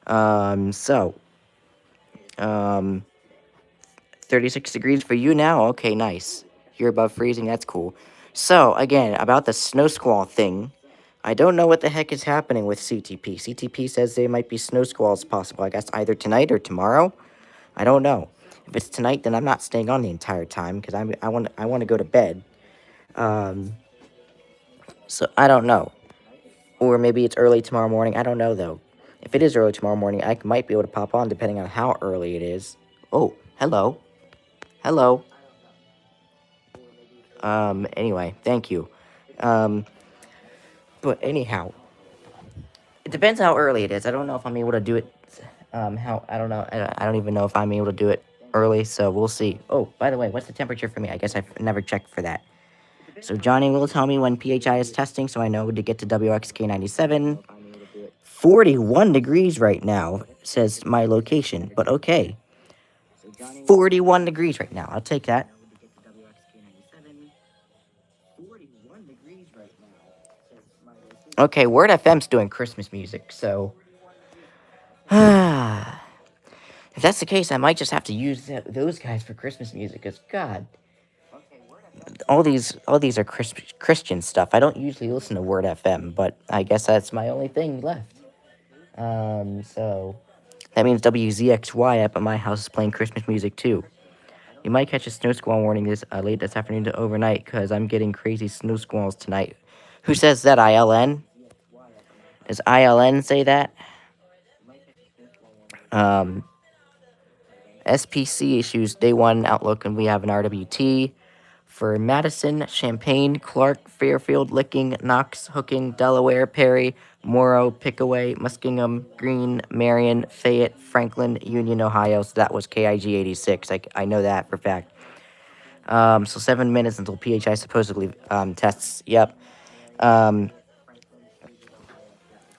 36 degrees for you now? Okay, nice. You're above freezing, that's cool. So, again, about the snow squall thing, I don't know what the heck is happening with CTP. CTP says there might be snow squalls possible, I guess either tonight or tomorrow. I don't know. If it's tonight, then I'm not staying on the entire time, because I want to go to bed. So, I don't know. Or maybe it's early tomorrow morning, I don't know, though. If it is early tomorrow morning, I might be able to pop on, depending on how early it is. Oh, hello. Hello. Anyway, thank you. But anyhow, it depends how early it is. I don't know if I'm able to do it, I don't know, I don't even know if I'm able to do it early, so we'll see. Oh, by the way, what's the temperature for me? I guess I've never checked for that. So Johnny will tell me when PHI is testing, so I know to get to WXK 97. 41 degrees right now, says my location, but okay. 41 degrees right now, I'll take that. Okay, Word FM's doing Christmas music, so if that's the case, I might just have to use those guys for Christmas music. Cause God, all these are Christian stuff. I don't usually listen to Word FM, but I guess that's my only thing left. So that means WZXY up at my house is playing Christmas music too. You might catch a snow squall warning late this afternoon to overnight, cause I'm getting crazy snow squalls tonight. Who says that? ILN? Does ILN say that? Um, SPC issues day one outlook, and we have an RWT for Madison, Champaign, Clark, Fairfield, Licking, Knox, Hooking, Delaware, Perry, Morrow, Pickaway, Muskingum, Greene, Marion, Fayette, Franklin, Union, Ohio. So that was KIG 86. I know that for a fact. So 7 minutes until PHI supposedly tests. Yep.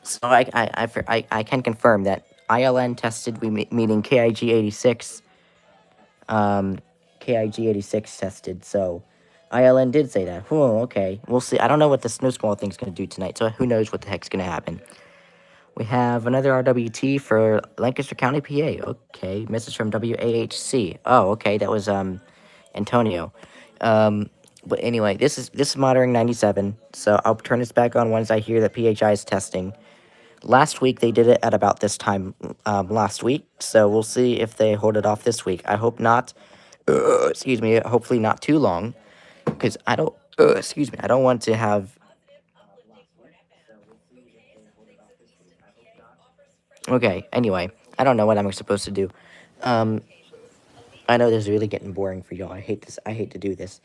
So I can confirm that ILN tested, meaning KIG 86. KIG 86 tested, so ILN did say that. Oh, okay. We'll see. I don't know what the snow squall thing's going to do tonight, so who knows what the heck's going to happen. We have another RWT for Lancaster County, PA. Okay, message from WAHC. Oh, okay, that was Antonio. But anyway, this is monitoring 97, so I'll turn this back on once I hear that PHI is testing. Last week they did it at about this time last week, so we'll see if they hold it off this week. I hope not. Excuse me. Hopefully not too long, because I don't. Excuse me. I don't want to have. Okay. Anyway, I don't know what I'm supposed to do. Um, I know this is really getting boring for y'all. I hate this. I hate to do this.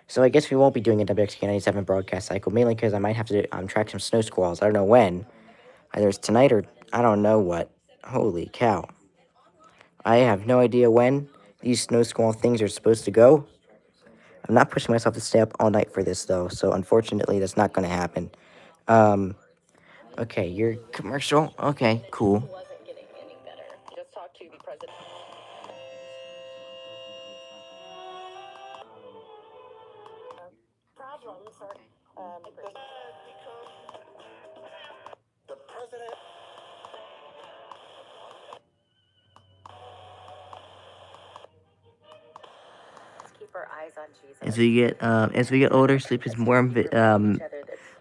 So I guess we won't be doing a WXK97 broadcast cycle, mainly because I might have to track some snow squalls. I don't know when. Either it's tonight or I don't know what. Holy cow. I have no idea when these snow squall things are supposed to go. I'm not pushing myself to stay up all night for this, though, so unfortunately that's not going to happen. Okay, your commercial? Okay, cool. Wasn't getting any better. Just talked to the president. Problems are The president. keep our eyes on Jesus. As we get older, sleep is more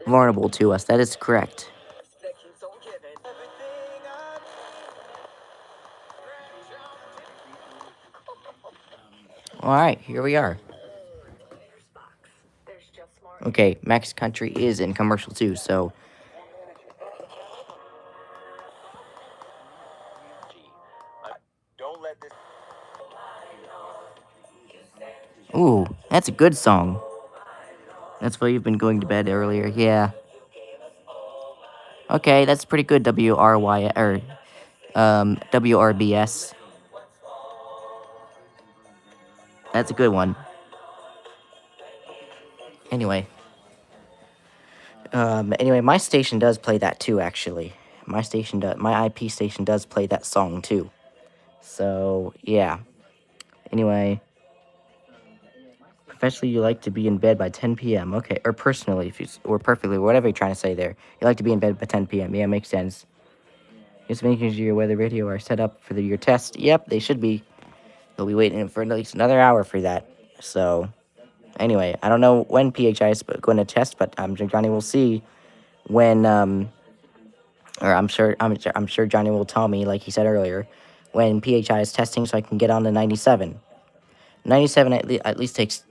vulnerable to us. That is correct. That keeps on giving. Everything All right, here we are. There's just more. Okay, Max Country is in commercial too, so. Don't let this. Ooh, that's a good song. That's why you've been going to bed earlier. Yeah. Okay, that's pretty good. WRY or WRBS. That's a good one. Anyway. Anyway, my station does play that too, actually. My IP station does play that song too. So, yeah. Anyway. Professionally, you like to be in bed by 10 p.m. Okay, or personally, or perfectly, whatever you're trying to say there. You like to be in bed by 10 p.m. Yeah, makes sense. Just making sure your weather radio are set up for your test. Yep, they should be. They'll be waiting for at least another hour for that. So, anyway, I don't know when PHI is going to test, but Johnny will see when or I'm sure Johnny will tell me, like he said earlier, when PHI is testing, so I can get on to 97. 97 at least takes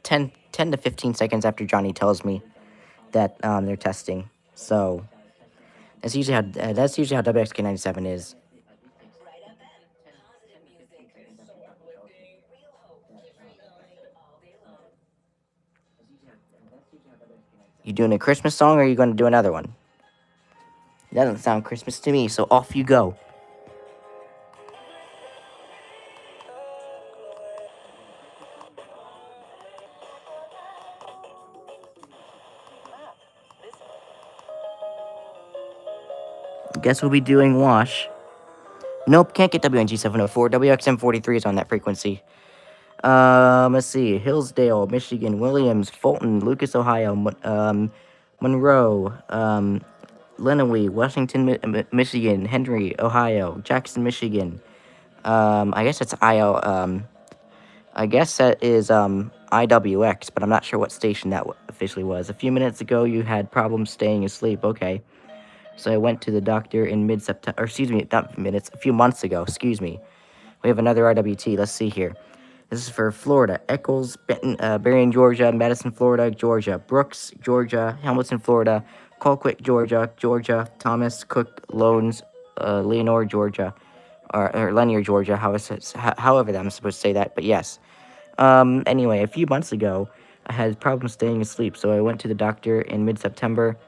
10 to 15 seconds after Johnny tells me that they're testing. So that's usually how WXK 97 is. You doing a Christmas song, or are you going to do another one? It doesn't sound Christmas to me, so off you go. Guess we'll be doing Wash. Nope, can't get WNG 704. WXM 43 is on that frequency. Let's see. Hillsdale, Michigan, Williams, Fulton, Lucas, Ohio, Monroe, Lenawee, Washington, Michigan, Henry, Ohio, Jackson, Michigan. I guess it's I guess that is IWX, but I'm not sure what station that officially was. A few minutes ago, you had problems staying asleep. Okay. So I went to the doctor in mid-September, or excuse me, not minutes, a few months ago, excuse me. We have another RWT, let's see here. This is for Florida, Eccles, Benton, Berrien, Georgia, Madison, Florida, Georgia, Brooks, Georgia, Hamilton, Florida, Colquitt, Georgia, Thomas, Cook, Loans, Leonore, Georgia, or Lanier, Georgia, however I'm supposed to say that, but yes. Anyway, a few months ago, I had problems staying asleep, so I went to the doctor in mid-September,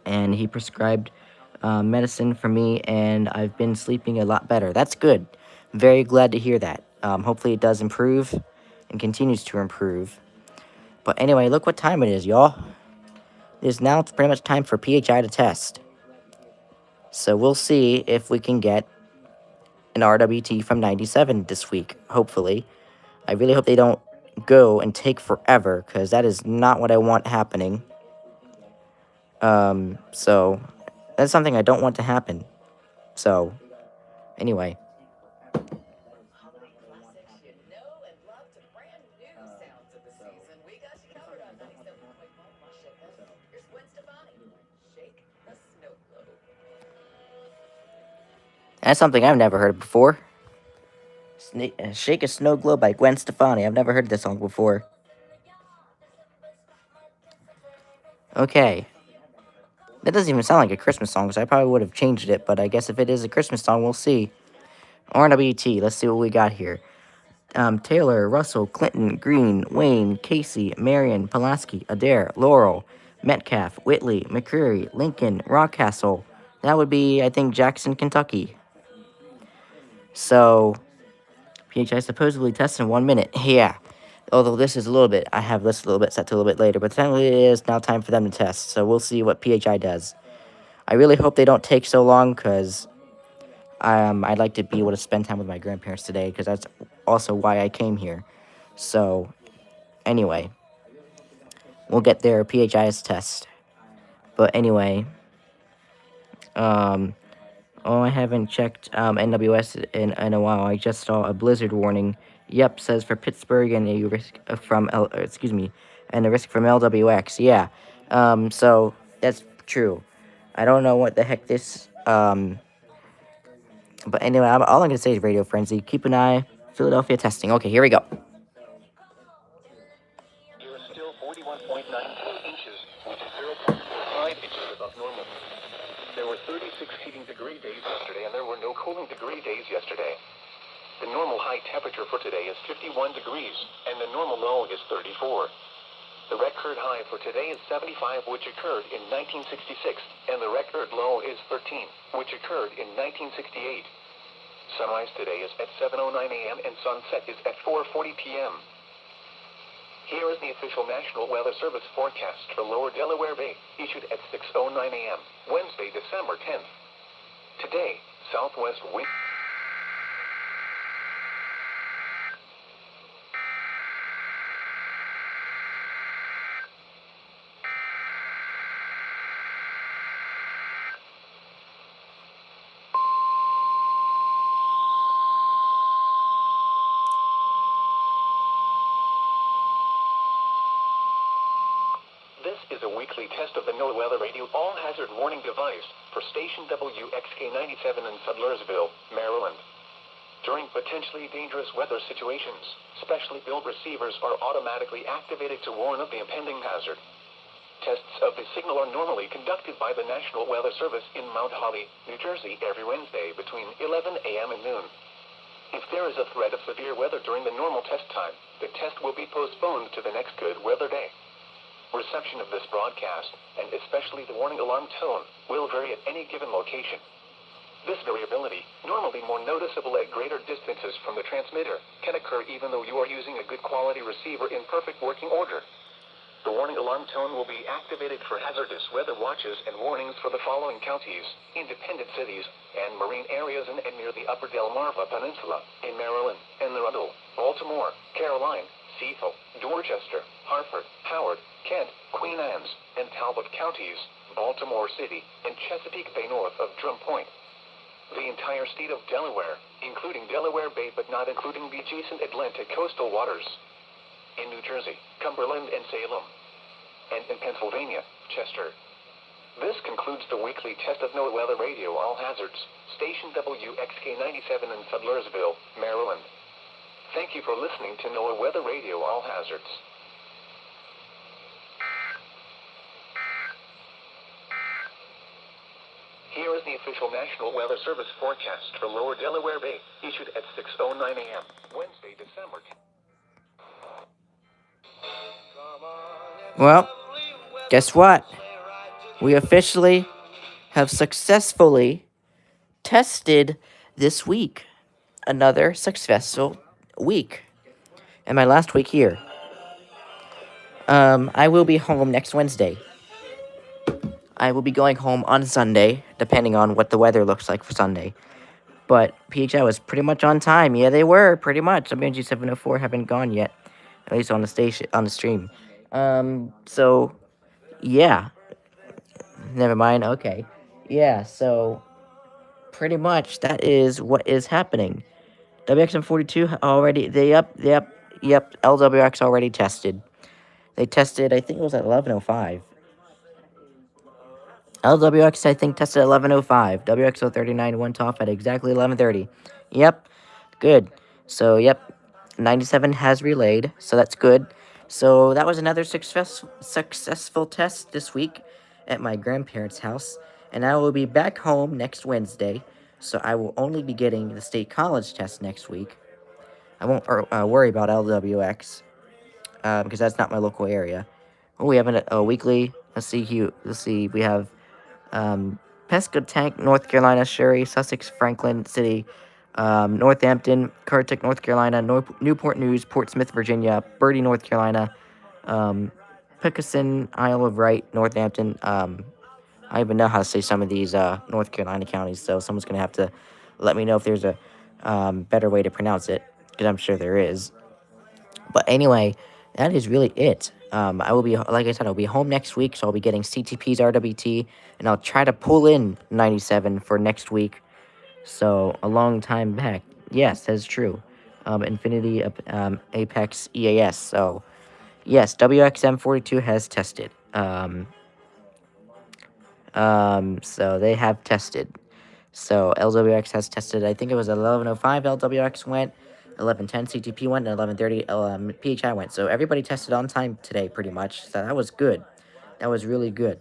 and he prescribed medicine for me, and I've been sleeping a lot better. That's good. Very glad to hear that. Hopefully it does improve and continues to improve. But anyway, look what time it is, y'all. It is now pretty much time for PHI to test. So we'll see if we can get an RWT from 97 this week, hopefully. I really hope they don't go and take forever, because that is not what I want happening. So that's something I don't want to happen. So, anyway. Holiday classics you know and love to brand new sounds of the season. We got you covered on 97.1 Wash FM. Here's Gwen Stefani. Shake the snow globe. That's something I've never heard before. Shake a Snow Globe by Gwen Stefani. I've never heard this song before. Okay. That doesn't even sound like a Christmas song, so I probably would have changed it, but I guess if it is a Christmas song, we'll see. RWT, let's see what we got here. Taylor, Russell, Clinton, Green, Wayne, Casey, Marion, Pulaski, Adair, Laurel, Metcalf, Whitley, McCreary, Lincoln, Rockcastle. That would be, I think, Jackson, Kentucky. So, PHI supposedly tests in 1 minute. Yeah. Although this is a little bit, I have this a little bit set to a little bit later, but technically it is now time for them to test. So we'll see what PHI does. I really hope they don't take so long, because I'd like to be able to spend time with my grandparents today, because that's also why I came here. So, anyway, we'll get their PHI's test. But anyway, I haven't checked NWS in a while. I just saw a blizzard warning. Yep, says for Pittsburgh and a risk from and a risk from LWX. Yeah, so that's true. I don't know what the heck this but anyway, all I'm gonna say is Radio Frenzy. Keep an eye. Philadelphia testing. Okay, here we go. Here is still 41.92 inches, which is 0.45 inches above normal. There were 36 heating degree days yesterday, and there were no cooling degree days yesterday. The normal high temperature for today is 51 degrees, and the normal low is 34. The record high for today is 75, which occurred in 1966, and the record low is 13, which occurred in 1968. Sunrise today is at 7:09 a.m. and sunset is at 4:40 p.m. Here is the official National Weather Service forecast for Lower Delaware Bay, issued at 6:09 a.m., Wednesday, December 10th. Today, southwest wind. This is a weekly test of the NOAA Weather Radio All-Hazard Warning device for station WXK-97 in Sudlersville, Maryland. During potentially dangerous weather situations, specially built receivers are automatically activated to warn of the impending hazard. Tests of the signal are normally conducted by the National Weather Service in Mount Holly, New Jersey every Wednesday between 11 a.m. and noon. If there is a threat of severe weather during the normal test time, the test will be postponed to the next good weather day. Reception of this broadcast, and especially the warning alarm tone, will vary at any given location. This variability, normally more noticeable at greater distances from the transmitter, can occur even though you are using a good quality receiver in perfect working order. The warning alarm tone will be activated for hazardous weather watches and warnings for the following counties, independent cities, and marine areas and near the upper Delmarva Peninsula, in Maryland, Anne Arundel, Baltimore, Caroline, Cecil, Dorchester, Hartford, Howard, Kent, Queen Anne's, and Talbot counties, Baltimore City, and Chesapeake Bay north of Drum Point. The entire state of Delaware, including Delaware Bay but not including the adjacent Atlantic coastal waters. In New Jersey, Cumberland and Salem. And in Pennsylvania, Chester. This concludes the weekly test of NOAA Weather Radio All Hazards, station WXK 97 in Sudlersville, Maryland. Thank you for listening to NOAA Weather Radio All Hazards. Here is the official National Weather Service forecast for Lower Delaware Bay, issued at 6:09 a.m., Wednesday, December 10th. Well, guess what? We officially have successfully tested this week. Another successful week. And my last week here. I will be home next Wednesday. I will be going home on Sunday, depending on what the weather looks like for Sunday. But PHI was pretty much on time. Yeah, they were, pretty much. WNG 704 haven't gone yet. At least on the station, on the stream. So, yeah. Never mind, okay. Yeah, so, pretty much, that is what is happening. WXM42 already, yep, LWX already tested. They tested, I think it was at 11:05. LWX, I think, tested at 11:05. WXO39 went off at exactly 11:30. Yep, good. So, yep, 97 has relayed, so that's good. So, that was another successful test this week at my grandparents' house. And I will be back home next Wednesday, so I will only be getting the state college test next week. I won't worry about LWX, because that's not my local area. Oh, we have a weekly. Let's see. We have Pescatank, North Carolina, Surrey, Sussex, Franklin City, Northampton, Currituck, North Carolina, Newport News, Portsmouth, Virginia, Bertie, North Carolina, Pickeson, Isle of Wight, Northampton. I even know how to say some of these North Carolina counties, so someone's going to have to let me know if there's a better way to pronounce it, because I'm sure there is. But anyway, that is really it. I will be, like I said, I'll be home next week, so I'll be getting CTP's RWT, and I'll try to pull in 97 for next week. So, a long time back. Yes, that's true. Infinity, Apex, EAS. So, yes, WXM42 has tested. So they have tested. So LWX has tested. I think it was 11:05 LWX went, 11:10 CTP went, and 11:30 PHI went. So everybody tested on time today, pretty much. So that was good. That was really good.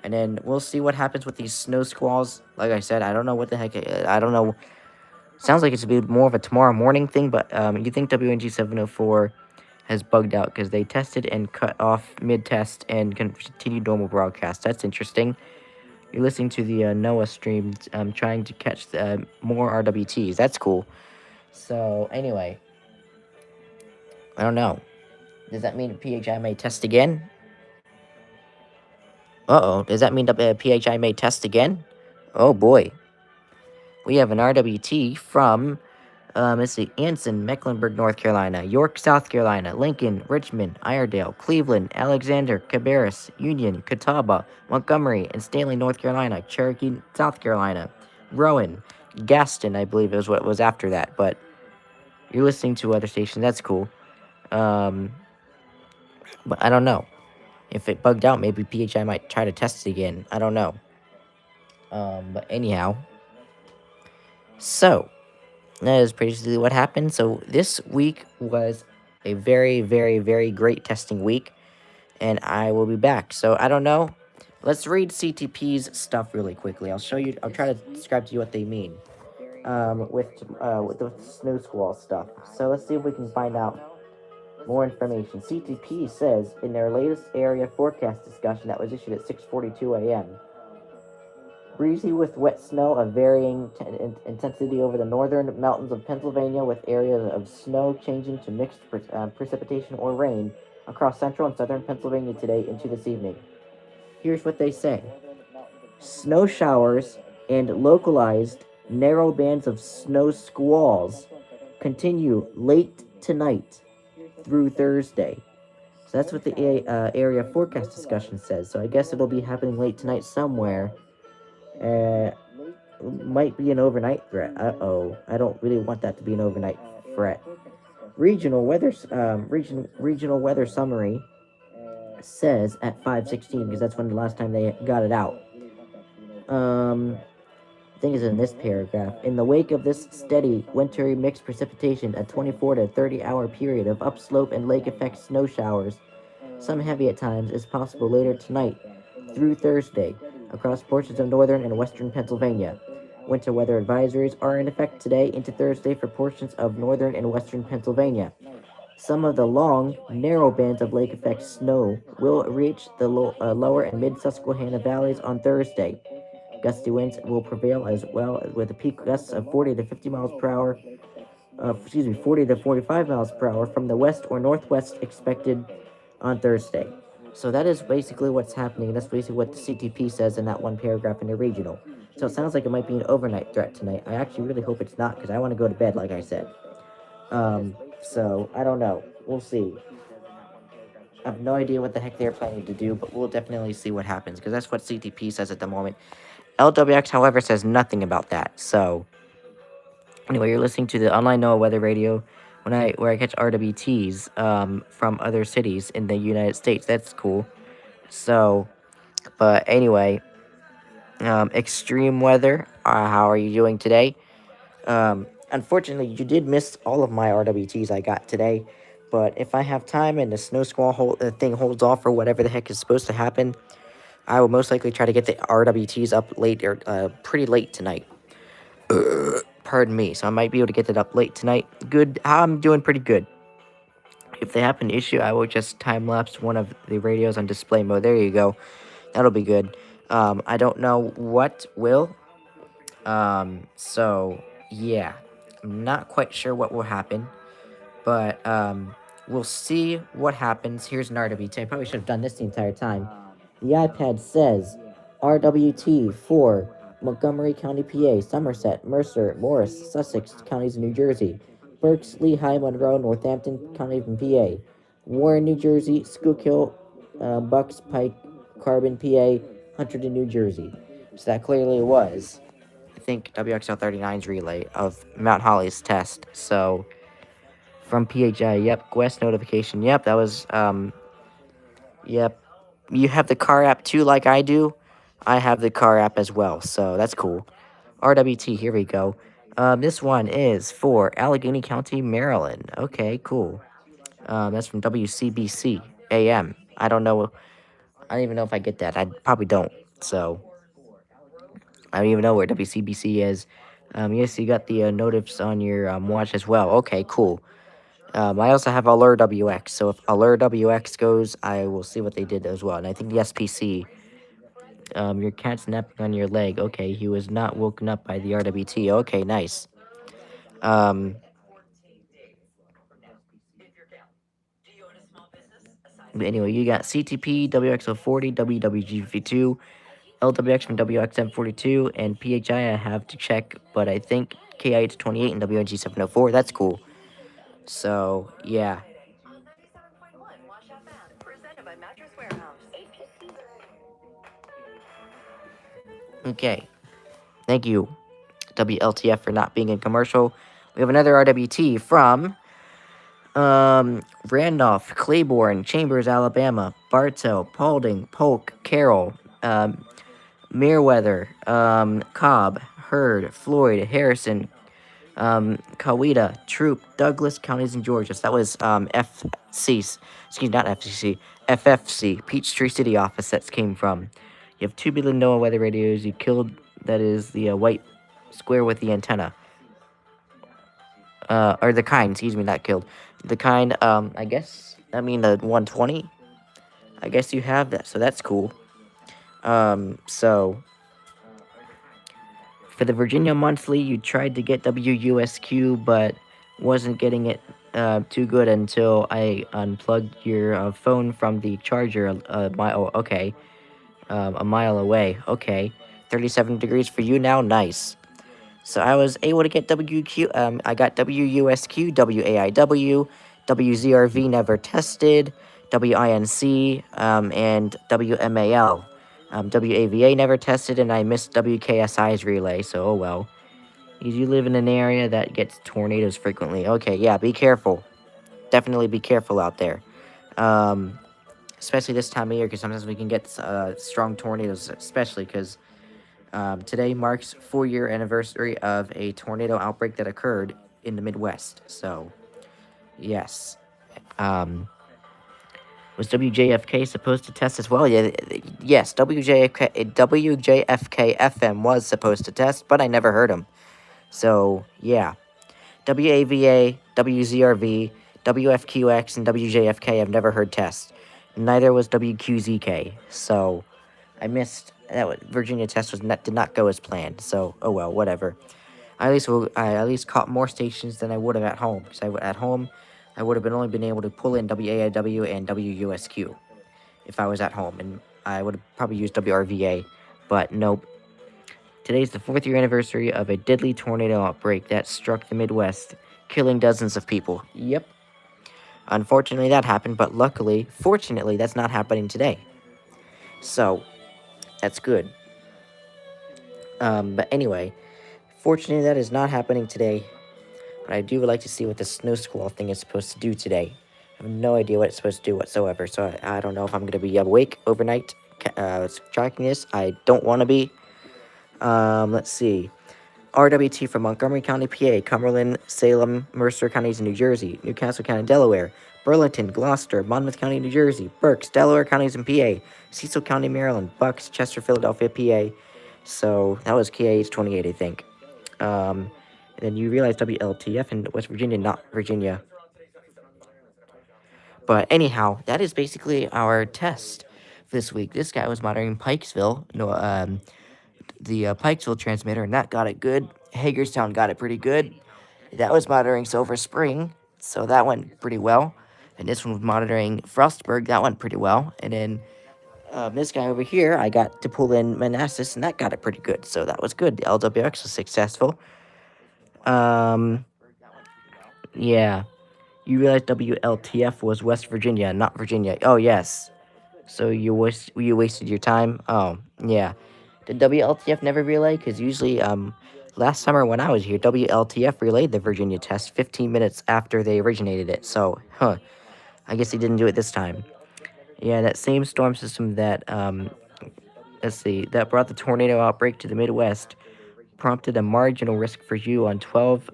And then we'll see what happens with these snow squalls. Like I said, I don't know what the heck. I don't know. Sounds like it's to be more of a tomorrow morning thing, but you think WNG 704 has bugged out because they tested and cut off mid-test and continued normal broadcast. That's interesting. You're listening to the NOAA stream, trying to catch more RWTs. That's cool. So, anyway. I don't know. Does that mean PHI may test again? Uh-oh. Does that mean PHI may test again? Oh, boy. We have an RWT from, let's see, Anson, Mecklenburg, North Carolina, York, South Carolina, Lincoln, Richmond, Iredale, Cleveland, Alexander, Cabarrus, Union, Catawba, Montgomery, and Stanley, North Carolina, Cherokee, South Carolina, Rowan, Gaston, I believe is what was after that, but you're listening to other stations, that's cool. But I don't know. If it bugged out, maybe PHI might try to test it again. I don't know. But anyhow. So, that is basically what happened. So this week was a very, very, very great testing week, and I will be back. So I don't know. Let's read CTP's stuff really quickly. I'll show you. I'll try to describe to you what they mean with the snow squall stuff. So let's see if we can find out more information. CTP says in their latest area forecast discussion that was issued at 6:42 a.m. Breezy with wet snow of varying intensity over the northern mountains of Pennsylvania, with areas of snow changing to mixed precipitation or rain across central and southern Pennsylvania today into this evening. Here's what they say. Snow showers and localized narrow bands of snow squalls continue late tonight through Thursday. So that's what the area forecast discussion says. So I guess it'll be happening late tonight somewhere. Might be an overnight threat. Uh-oh. I don't really want that to be an overnight threat. Regional weather summary says at 5:16 because that's when the last time they got it out. I think it's in this paragraph. In the wake of this steady, wintry mixed precipitation, a 24 to 30-hour period of upslope and lake effect snow showers, some heavy at times, is possible later tonight through Thursday across portions of northern and western Pennsylvania. Winter weather advisories are in effect today into Thursday for portions of northern and western Pennsylvania. Some of the long, narrow bands of lake effect snow will reach the lower and mid Susquehanna valleys on Thursday. Gusty winds will prevail as well, with a peak gusts of 40 to 50 miles per hour. 40 to 45 miles per hour from the west or northwest expected on Thursday. So that is basically what's happening. That's basically what the CTP says in that one paragraph in the regional. So it sounds like it might be an overnight threat tonight. I actually really hope it's not because I want to go to bed, like I said. So I don't know. We'll see. I have no idea what the heck they're planning to do, but we'll definitely see what happens because that's what CTP says at the moment. LWX, however, says nothing about that. So anyway, you're listening to the online NOAA weather radio where I catch RWTs from other cities in the United States. That's cool. So, but anyway, extreme weather. How are you doing today? Unfortunately, you did miss all of my RWTs I got today. But if I have time and the snow squall thing holds off or whatever the heck is supposed to happen, I will most likely try to get the RWTs up late or pretty late tonight. Pardon me. So I might be able to get that up late tonight. Good. I'm doing pretty good. If they happen to issue, I will just time lapse one of the radios on display mode. There you go. That'll be good. I don't know what will. So yeah, I'm not quite sure what will happen, but we'll see what happens. Here's an RWT. I probably should have done this the entire time. The iPad says RWT for Montgomery County, PA, Somerset, Mercer, Morris, Sussex counties in New Jersey, Berks, Lehigh, Monroe, Northampton counties in PA, Warren, New Jersey, Schuylkill, Bucks, Pike, Carbon, PA, Hunterdon, New Jersey. So that clearly was, I think, WXL39's relay of Mount Holly's test. So from PHI, yep, Quest notification, yep, that was, yep. You have the car app too, like I do. I have the car app as well, so that's cool. RWT, here we go. This one is for Allegheny County, Maryland. Okay, cool. That's from WCBC AM. I don't know. I don't even know if I get that. I probably don't. So I don't even know where WCBC is. Yes, you got the notifs on your watch as well. Okay, cool. I also have Allure WX, so if Allure WX goes, I will see what they did as well. And I think the SPC, your cat's napping on your leg. Okay, he was not woken up by the RWT. Okay, nice. But anyway, you got CTP, WXO40, WWGV2, LWX from WXM42, and PHI I have to check, but I think KIH28 and WNG704. That's cool. So, yeah. On 97.1 Wash FM, presented by Mattress Warehouse. Okay. Thank you, WLTF, for not being in commercial. We have another RWT from Randolph, Claiborne, Chambers, Alabama, Bartow, Paulding, Polk, Carroll, Meriwether, Cobb, Hurd, Floyd, Harrison, Coweta, Troop, Douglas counties in Georgia. So that was not FCC, FFC, Peachtree City office that came from. You have 2 billion NOAA weather radios. You killed, that is the white square with the antenna. Or the kind, excuse me, not killed. The kind, I guess, the 120. I guess you have that, so that's cool. So for the Virginia Monthly, you tried to get WUSQ, but wasn't getting it too good until I unplugged your phone from the charger a mile. Okay, a mile away. Okay, 37 degrees for you now. Nice. So I was able to get WQ. I got WUSQ, WAIW, WZRV never tested, WINC, and WMAL. WAVA never tested, and I missed WKSI's relay, so oh well. You live in an area that gets tornadoes frequently. Okay, yeah, be careful. Definitely be careful out there. Especially this time of year, because sometimes we can get strong tornadoes, especially because today marks 4-year anniversary of a tornado outbreak that occurred in the Midwest. So, yes. Was WJFK supposed to test as well? Yeah, yes, WJFK FM was supposed to test, but I never heard him. So, yeah. WAVA, WZRV, WFQX, and WJFK I've never heard test. Neither was WQZK. So, I missed that. Virginia test did not go as planned. So, oh well, whatever. I at least caught more stations than I would have at home. Because at home, I would have only been able to pull in WAIW and WUSQ if I was at home, and I would have probably used WRVA, but nope. Today's the 4th year anniversary of a deadly tornado outbreak that struck the Midwest, killing dozens of people. Yep. Unfortunately, that happened, but luckily, fortunately, that's not happening today. So, that's good. But anyway, fortunately, that is not happening today. But I do like to see what the snow squall thing is supposed to do today. I have no idea what it's supposed to do whatsoever, so I don't know if I'm going to be awake overnight tracking this. I don't want to be. Let's see. RWT from Montgomery County, PA, Cumberland, Salem, Mercer counties in New Jersey, Newcastle County, Delaware, Burlington, Gloucester, Monmouth County, New Jersey, Berks, Delaware counties in PA, Cecil County, Maryland, Bucks, Chester, Philadelphia, PA. So that was KH 28, I think. And then you realize WLTF in West Virginia, not Virginia. But anyhow, that is basically our test this week. This guy was monitoring Pikesville, the Pikesville transmitter, and that got it good. Hagerstown got it pretty good. That was monitoring Silver Spring, so that went pretty well. And this one was monitoring Frostburg, that went pretty well. And then this guy over here, I got to pull in Manassas, and that got it pretty good. So that was good. The LWX was successful. Yeah. You realize WLTF was West Virginia, not Virginia. Oh, yes. So you wasted your time? Oh, yeah. Did WLTF never relay? Because usually, last summer when I was here, WLTF relayed the Virginia test 15 minutes after they originated it. So, I guess he didn't do it this time. Yeah, that same storm system that, let's see, that brought the tornado outbreak to the Midwest prompted a marginal risk for you on 12,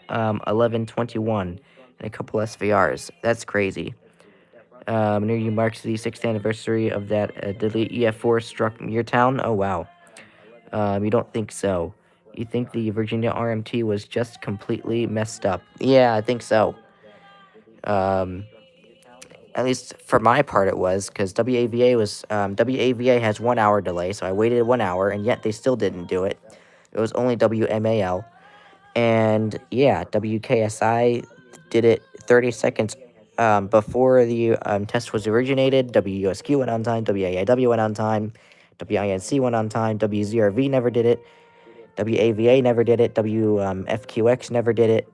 11/21 and a couple SVRs. That's crazy. Near you marks the 6th anniversary of that deadly EF4 struck your town? Oh, wow. You don't think so. You think the Virginia RMT was just completely messed up? Yeah, I think so. At least for my part it was, because WAVA has 1 hour delay, so I waited 1 hour, and yet they still didn't do it. It was only WMAL. And yeah, WKSI did it 30 seconds before the test was originated. WUSQ went on time, WAIW went on time, WINC went on time, WZRV never did it, WAVA never did it, WFQX never did it,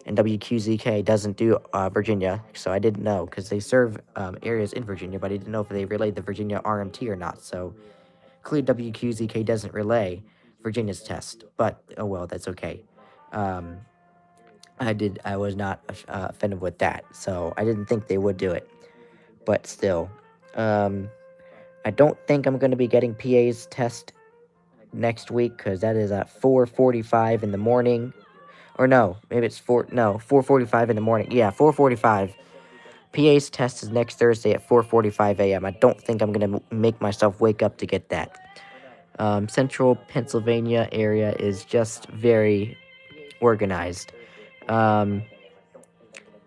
and WQZK doesn't do Virginia. So I didn't know, because they serve areas in Virginia, but I didn't know if they relayed the Virginia RMT or not. So clearly WQZK doesn't relay Virginia's test, but oh well, that's okay. I was not offended with that, so I didn't think they would do it, but still, I don't think I'm going to be getting PA's test next week, because that is at 4:45 in the morning, or no, maybe it's 4:45 in the morning, yeah, 4:45. PA's test is next Thursday at 4:45 a.m. I don't think I'm going to make myself wake up to get that. Central Pennsylvania area is just very organized. But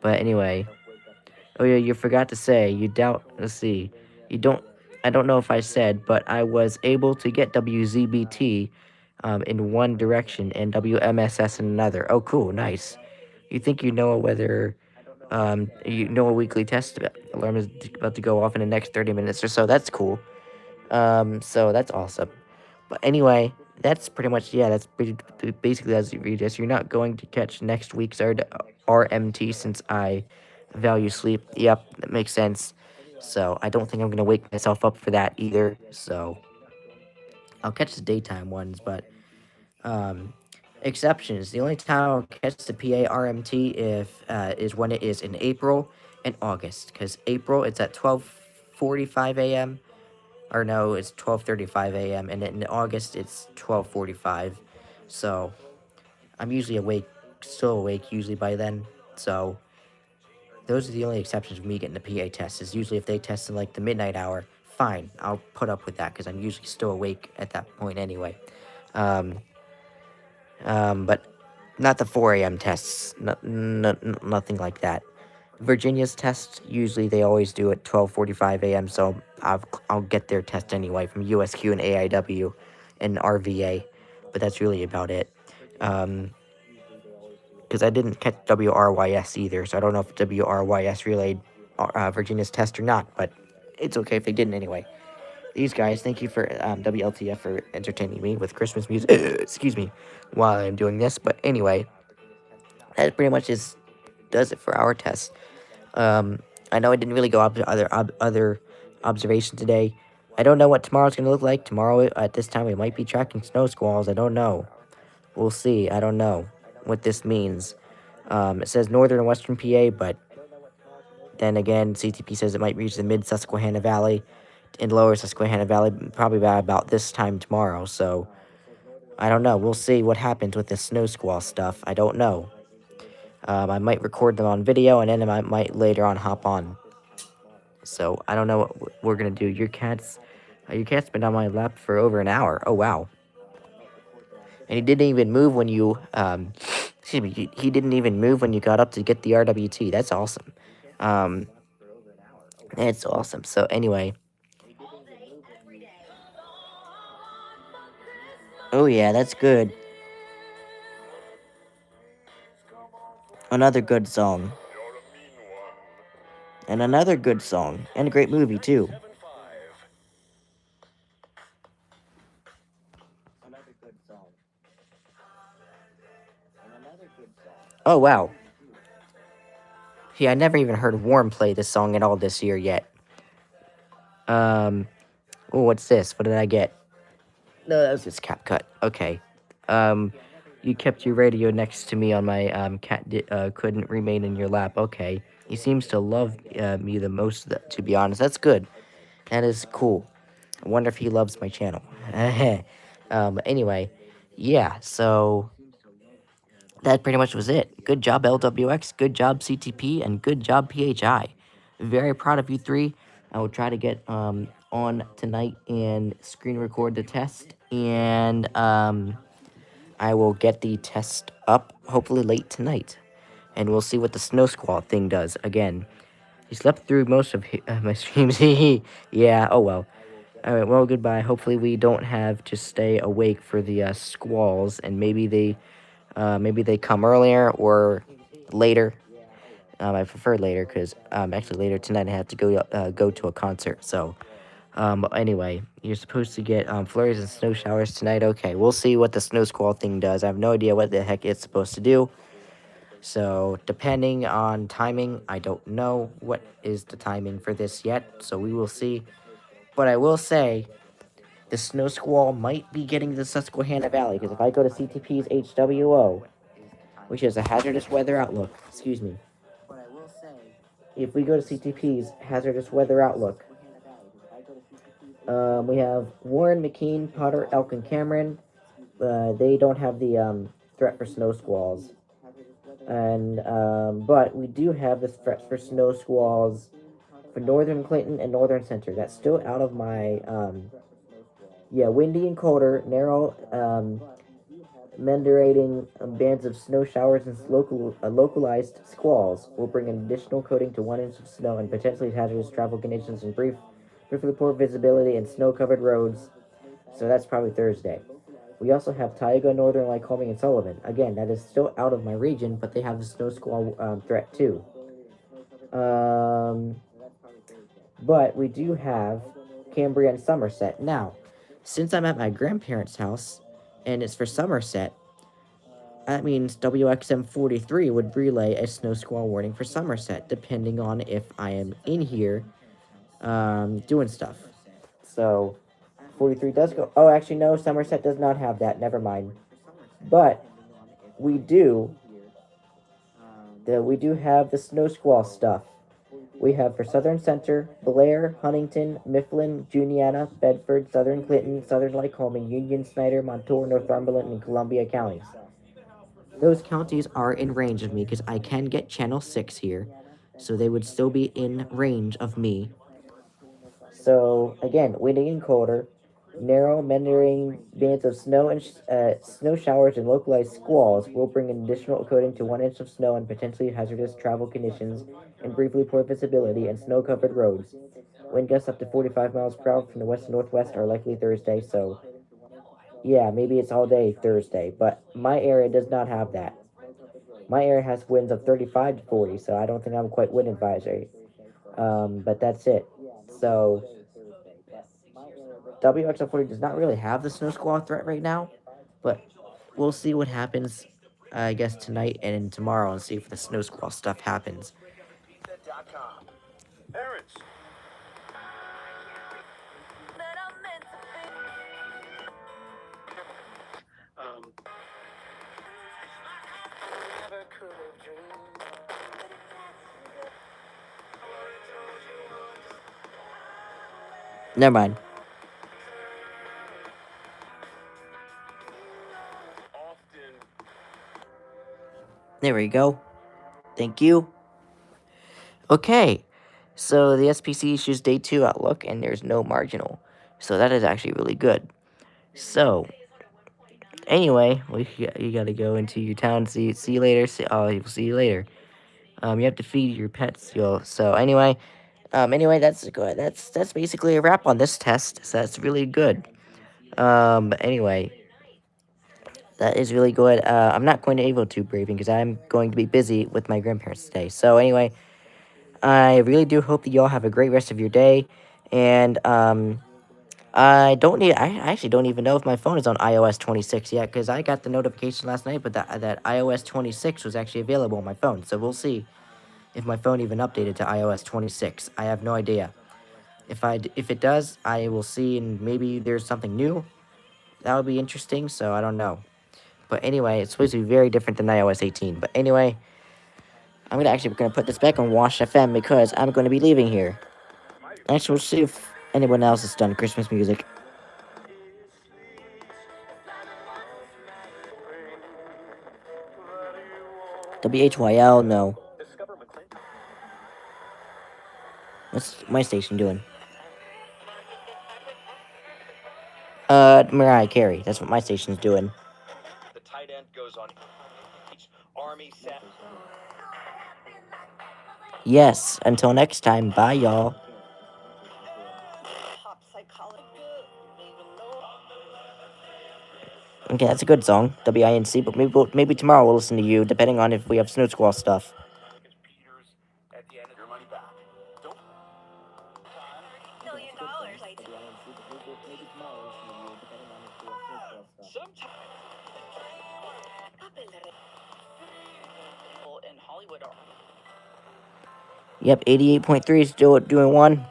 anyway. Oh yeah, you forgot to say, let's see. I don't know if I said, but I was able to get WZBT in one direction and WMSS in another. Oh, cool, nice. You think you know whether, you know a weekly test alarm is about to go off in the next 30 minutes or so. That's cool. So that's awesome. But anyway, that's pretty much, yeah, that's basically as you read this. You're not going to catch next week's RMT since I value sleep. Yep, that makes sense. So I don't think I'm gonna wake myself up for that either. So I'll catch the daytime ones, but um, exceptions. The only time I'll catch the PA RMT if is when it is in April and August, because April it's at 12:45 a.m. or no, it's 12:35 a.m. and in August it's 12:45. So I'm usually awake, still awake usually by then. So those are the only exceptions of me getting the PA test. Is usually if they test in like the midnight hour, fine, I'll put up with that because I'm usually still awake at that point anyway. Um, but not the 4 a.m. tests, nothing like that. Virginia's test usually they always do at 12:45 a.m. So I'll get their test anyway from USQ and AIW and RVA, but that's really about it. Because I didn't catch WRYS either, so I don't know if WRYS relayed Virginia's test or not, but it's okay if they didn't anyway. These guys, thank you for WLTF for entertaining me with Christmas music. Excuse me, while I'm doing this. But anyway, that pretty much does it for our test. I know I didn't really go up to other observation today. I don't know what tomorrow's gonna look like. Tomorrow at this time we might be tracking snow squalls. I don't know. We'll see. I don't know what this means. It says northern and western PA, but then again, CTP says it might reach the mid Susquehanna Valley and lower Susquehanna Valley probably by about this time tomorrow. So I don't know. We'll see what happens with this snow squall stuff. I don't know. I might record them on video and then I might later on hop on. So I don't know what we're gonna do. Your cat's been on my lap for over an hour. Oh wow! And he didn't even move when you excuse me. He didn't even move when you got up to get the RWT. That's awesome. Um, it's awesome. So anyway, oh yeah, that's good. Another good song. And another good song. And a great movie too. Oh wow. Yeah, I never even heard Warren play this song at all this year yet. Oh, what's this? What did I get? No, that was just CapCut. Okay. Um, you kept your radio next to me on my cat couldn't remain in your lap. Okay. He seems to love me the most, to be honest. That's good. That is cool. I wonder if he loves my channel. Anyway, yeah, so that pretty much was it. Good job, LWX. Good job, CTP. And good job, PHI. Very proud of you three. I will try to get on tonight and screen record the test. And I will get the test up hopefully late tonight. And we'll see what the snow squall thing does again. He slept through most of my streams. Yeah, oh well. Alright, well, goodbye. Hopefully we don't have to stay awake for the squalls. And maybe they come earlier or later. I prefer later because actually later tonight I have to go to a concert. So anyway, you're supposed to get flurries and snow showers tonight. Okay, we'll see what the snow squall thing does. I have no idea what the heck it's supposed to do. So depending on timing, I don't know what is the timing for this yet. So we will see. But I will say the snow squall might be getting to the Susquehanna Valley because if I go to CTP's HWO, which is a hazardous weather outlook, excuse me. If we go to CTP's hazardous weather outlook, we have Warren, McKean, Potter, Elk, and Cameron. They don't have the threat for snow squalls. And but we do have the threat for snow squalls for northern Clinton and northern Center. That's still out of my yeah, windy and colder, narrow menderating bands of snow showers and localized squalls will bring an additional coating to 1 inch of snow and potentially hazardous travel conditions and briefly poor visibility and snow-covered roads. So that's probably Thursday. We also have Tioga, Northern Lycoming, and Sullivan. Again, that is still out of my region, but they have the snow squall threat too. But we do have Cambria and Somerset. Now, since I'm at my grandparents' house, and it's for Somerset, That means WXM43 would relay a snow squall warning for Somerset, depending on if I am in here doing stuff. So 43 does go. Oh, actually, no, Somerset does not have that. Never mind. But we do. We do have the snow squall stuff. We have for Southern Center, Blair, Huntington, Mifflin, Juniata, Bedford, Southern Clinton, Southern Lycoming, Union, Snyder, Montour, Northumberland, and Columbia counties. Those counties are in range of me because I can get Channel 6 here, so they would still be in range of me. So, again, windy and colder, narrow, meandering bands of snow and snow showers and localized squalls will bring an additional coating to 1 inch of snow and potentially hazardous travel conditions and briefly poor visibility and snow-covered roads. Wind gusts up to 45 miles per hour from the west and northwest are likely Thursday, so yeah, maybe it's all day Thursday, but my area does not have that. My area has winds of 35 to 40, so I don't think I'm quite wind advisory. But that's it. So WXL40 does not really have the snow squall threat right now, but we'll see what happens, I guess, tonight and tomorrow and see if the snow squall stuff happens. Parents. Never mind. There we go. Thank you. Okay, so the SPC issues day 2 outlook, and there's no marginal. So that is actually really good. So, anyway, you gotta go into your town. See you later. See you later. You have to feed your pets. So anyway, that's good. That's basically a wrap on this test. So that's really good. Anyway, that is really good. I'm not going to AvoTube briefing because I'm going to be busy with my grandparents today. So anyway, I really do hope that you all have a great rest of your day. And I actually don't even know if my phone is on iOS 26 yet because I got the notification last night, but that iOS 26 was actually available on my phone. So we'll see if my phone even updated to iOS 26. I have no idea. If it does, I will see, and maybe there's something new. That would be interesting. So I don't know. But anyway, it's supposed to be very different than iOS 18. But anyway, we're gonna put this back on Wash FM because I'm gonna be leaving here. Actually, we'll see if anyone else has done Christmas music. WHYL, no. What's my station doing? Mariah Carey. That's what my station's doing. The tight end goes on Army set. Yes, until next time, bye, y'all. Okay, that's a good song, WINC, but maybe tomorrow we'll listen to you, depending on if we have Snow Squall stuff. Yep, 88.3 is still doing one.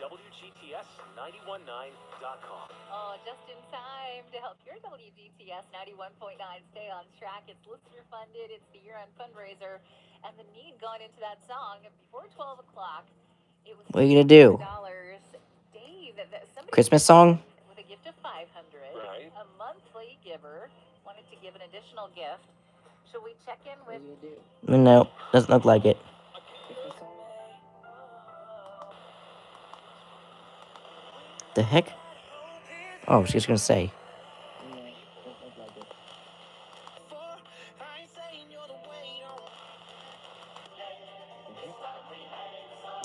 WGTS919.com. Oh, just in time to help your WGTS 91.9 stay on track. It's listener funded, it's the year end fundraiser, and the need gone into that song before 12 o'clock. It was What are you gonna do? Dave, somebody Christmas song? with a gift of 500. Right. A monthly giver wanted to give an additional gift. Should we check in with? No, doesn't look like it. The heck? Oh, I was just gonna say.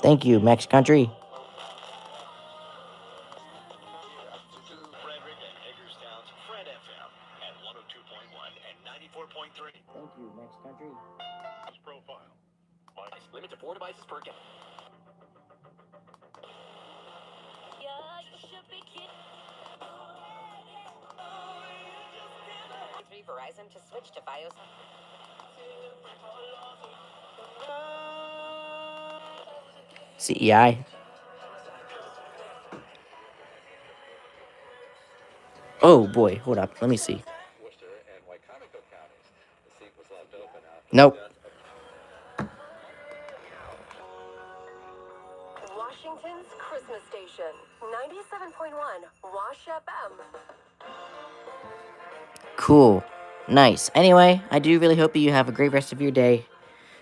Thank you, Max Country. to next country. Profile. Limit to 4 devices per game. Verizon to switch to Fios. CEI. Oh boy, hold up. Let me see. Nope. Washington's Christmas station, 97.1 Wash FM. Cool. Nice. Anyway, I do really hope that you have a great rest of your day.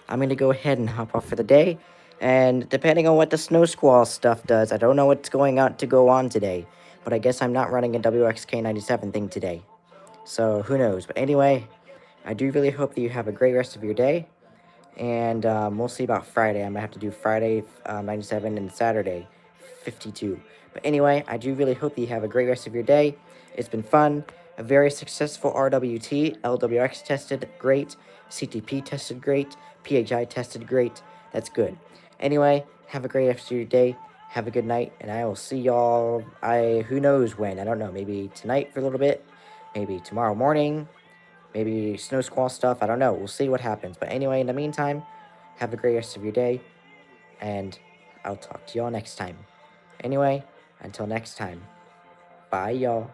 I'm going to go ahead and hop off for the day. And depending on what the snow squall stuff does, I don't know what's going on to go on today. But I guess I'm not running a WXK97 thing today. So who knows. But anyway, I do really hope that you have a great rest of your day. And we'll see about Friday. I might have to do Friday 97 and Saturday 52. But anyway, I do really hope that you have a great rest of your day. It's been fun. A very successful RWT. LWX tested great. CTP tested great. PHI tested great. That's good. Anyway, have a great rest of your day. Have a good night. And I will see y'all, who knows when. I don't know. Maybe tonight for a little bit. Maybe tomorrow morning. Maybe snow squall stuff. I don't know. We'll see what happens. But anyway, in the meantime, have a great rest of your day. And I'll talk to y'all next time. Anyway, until next time. Bye, y'all.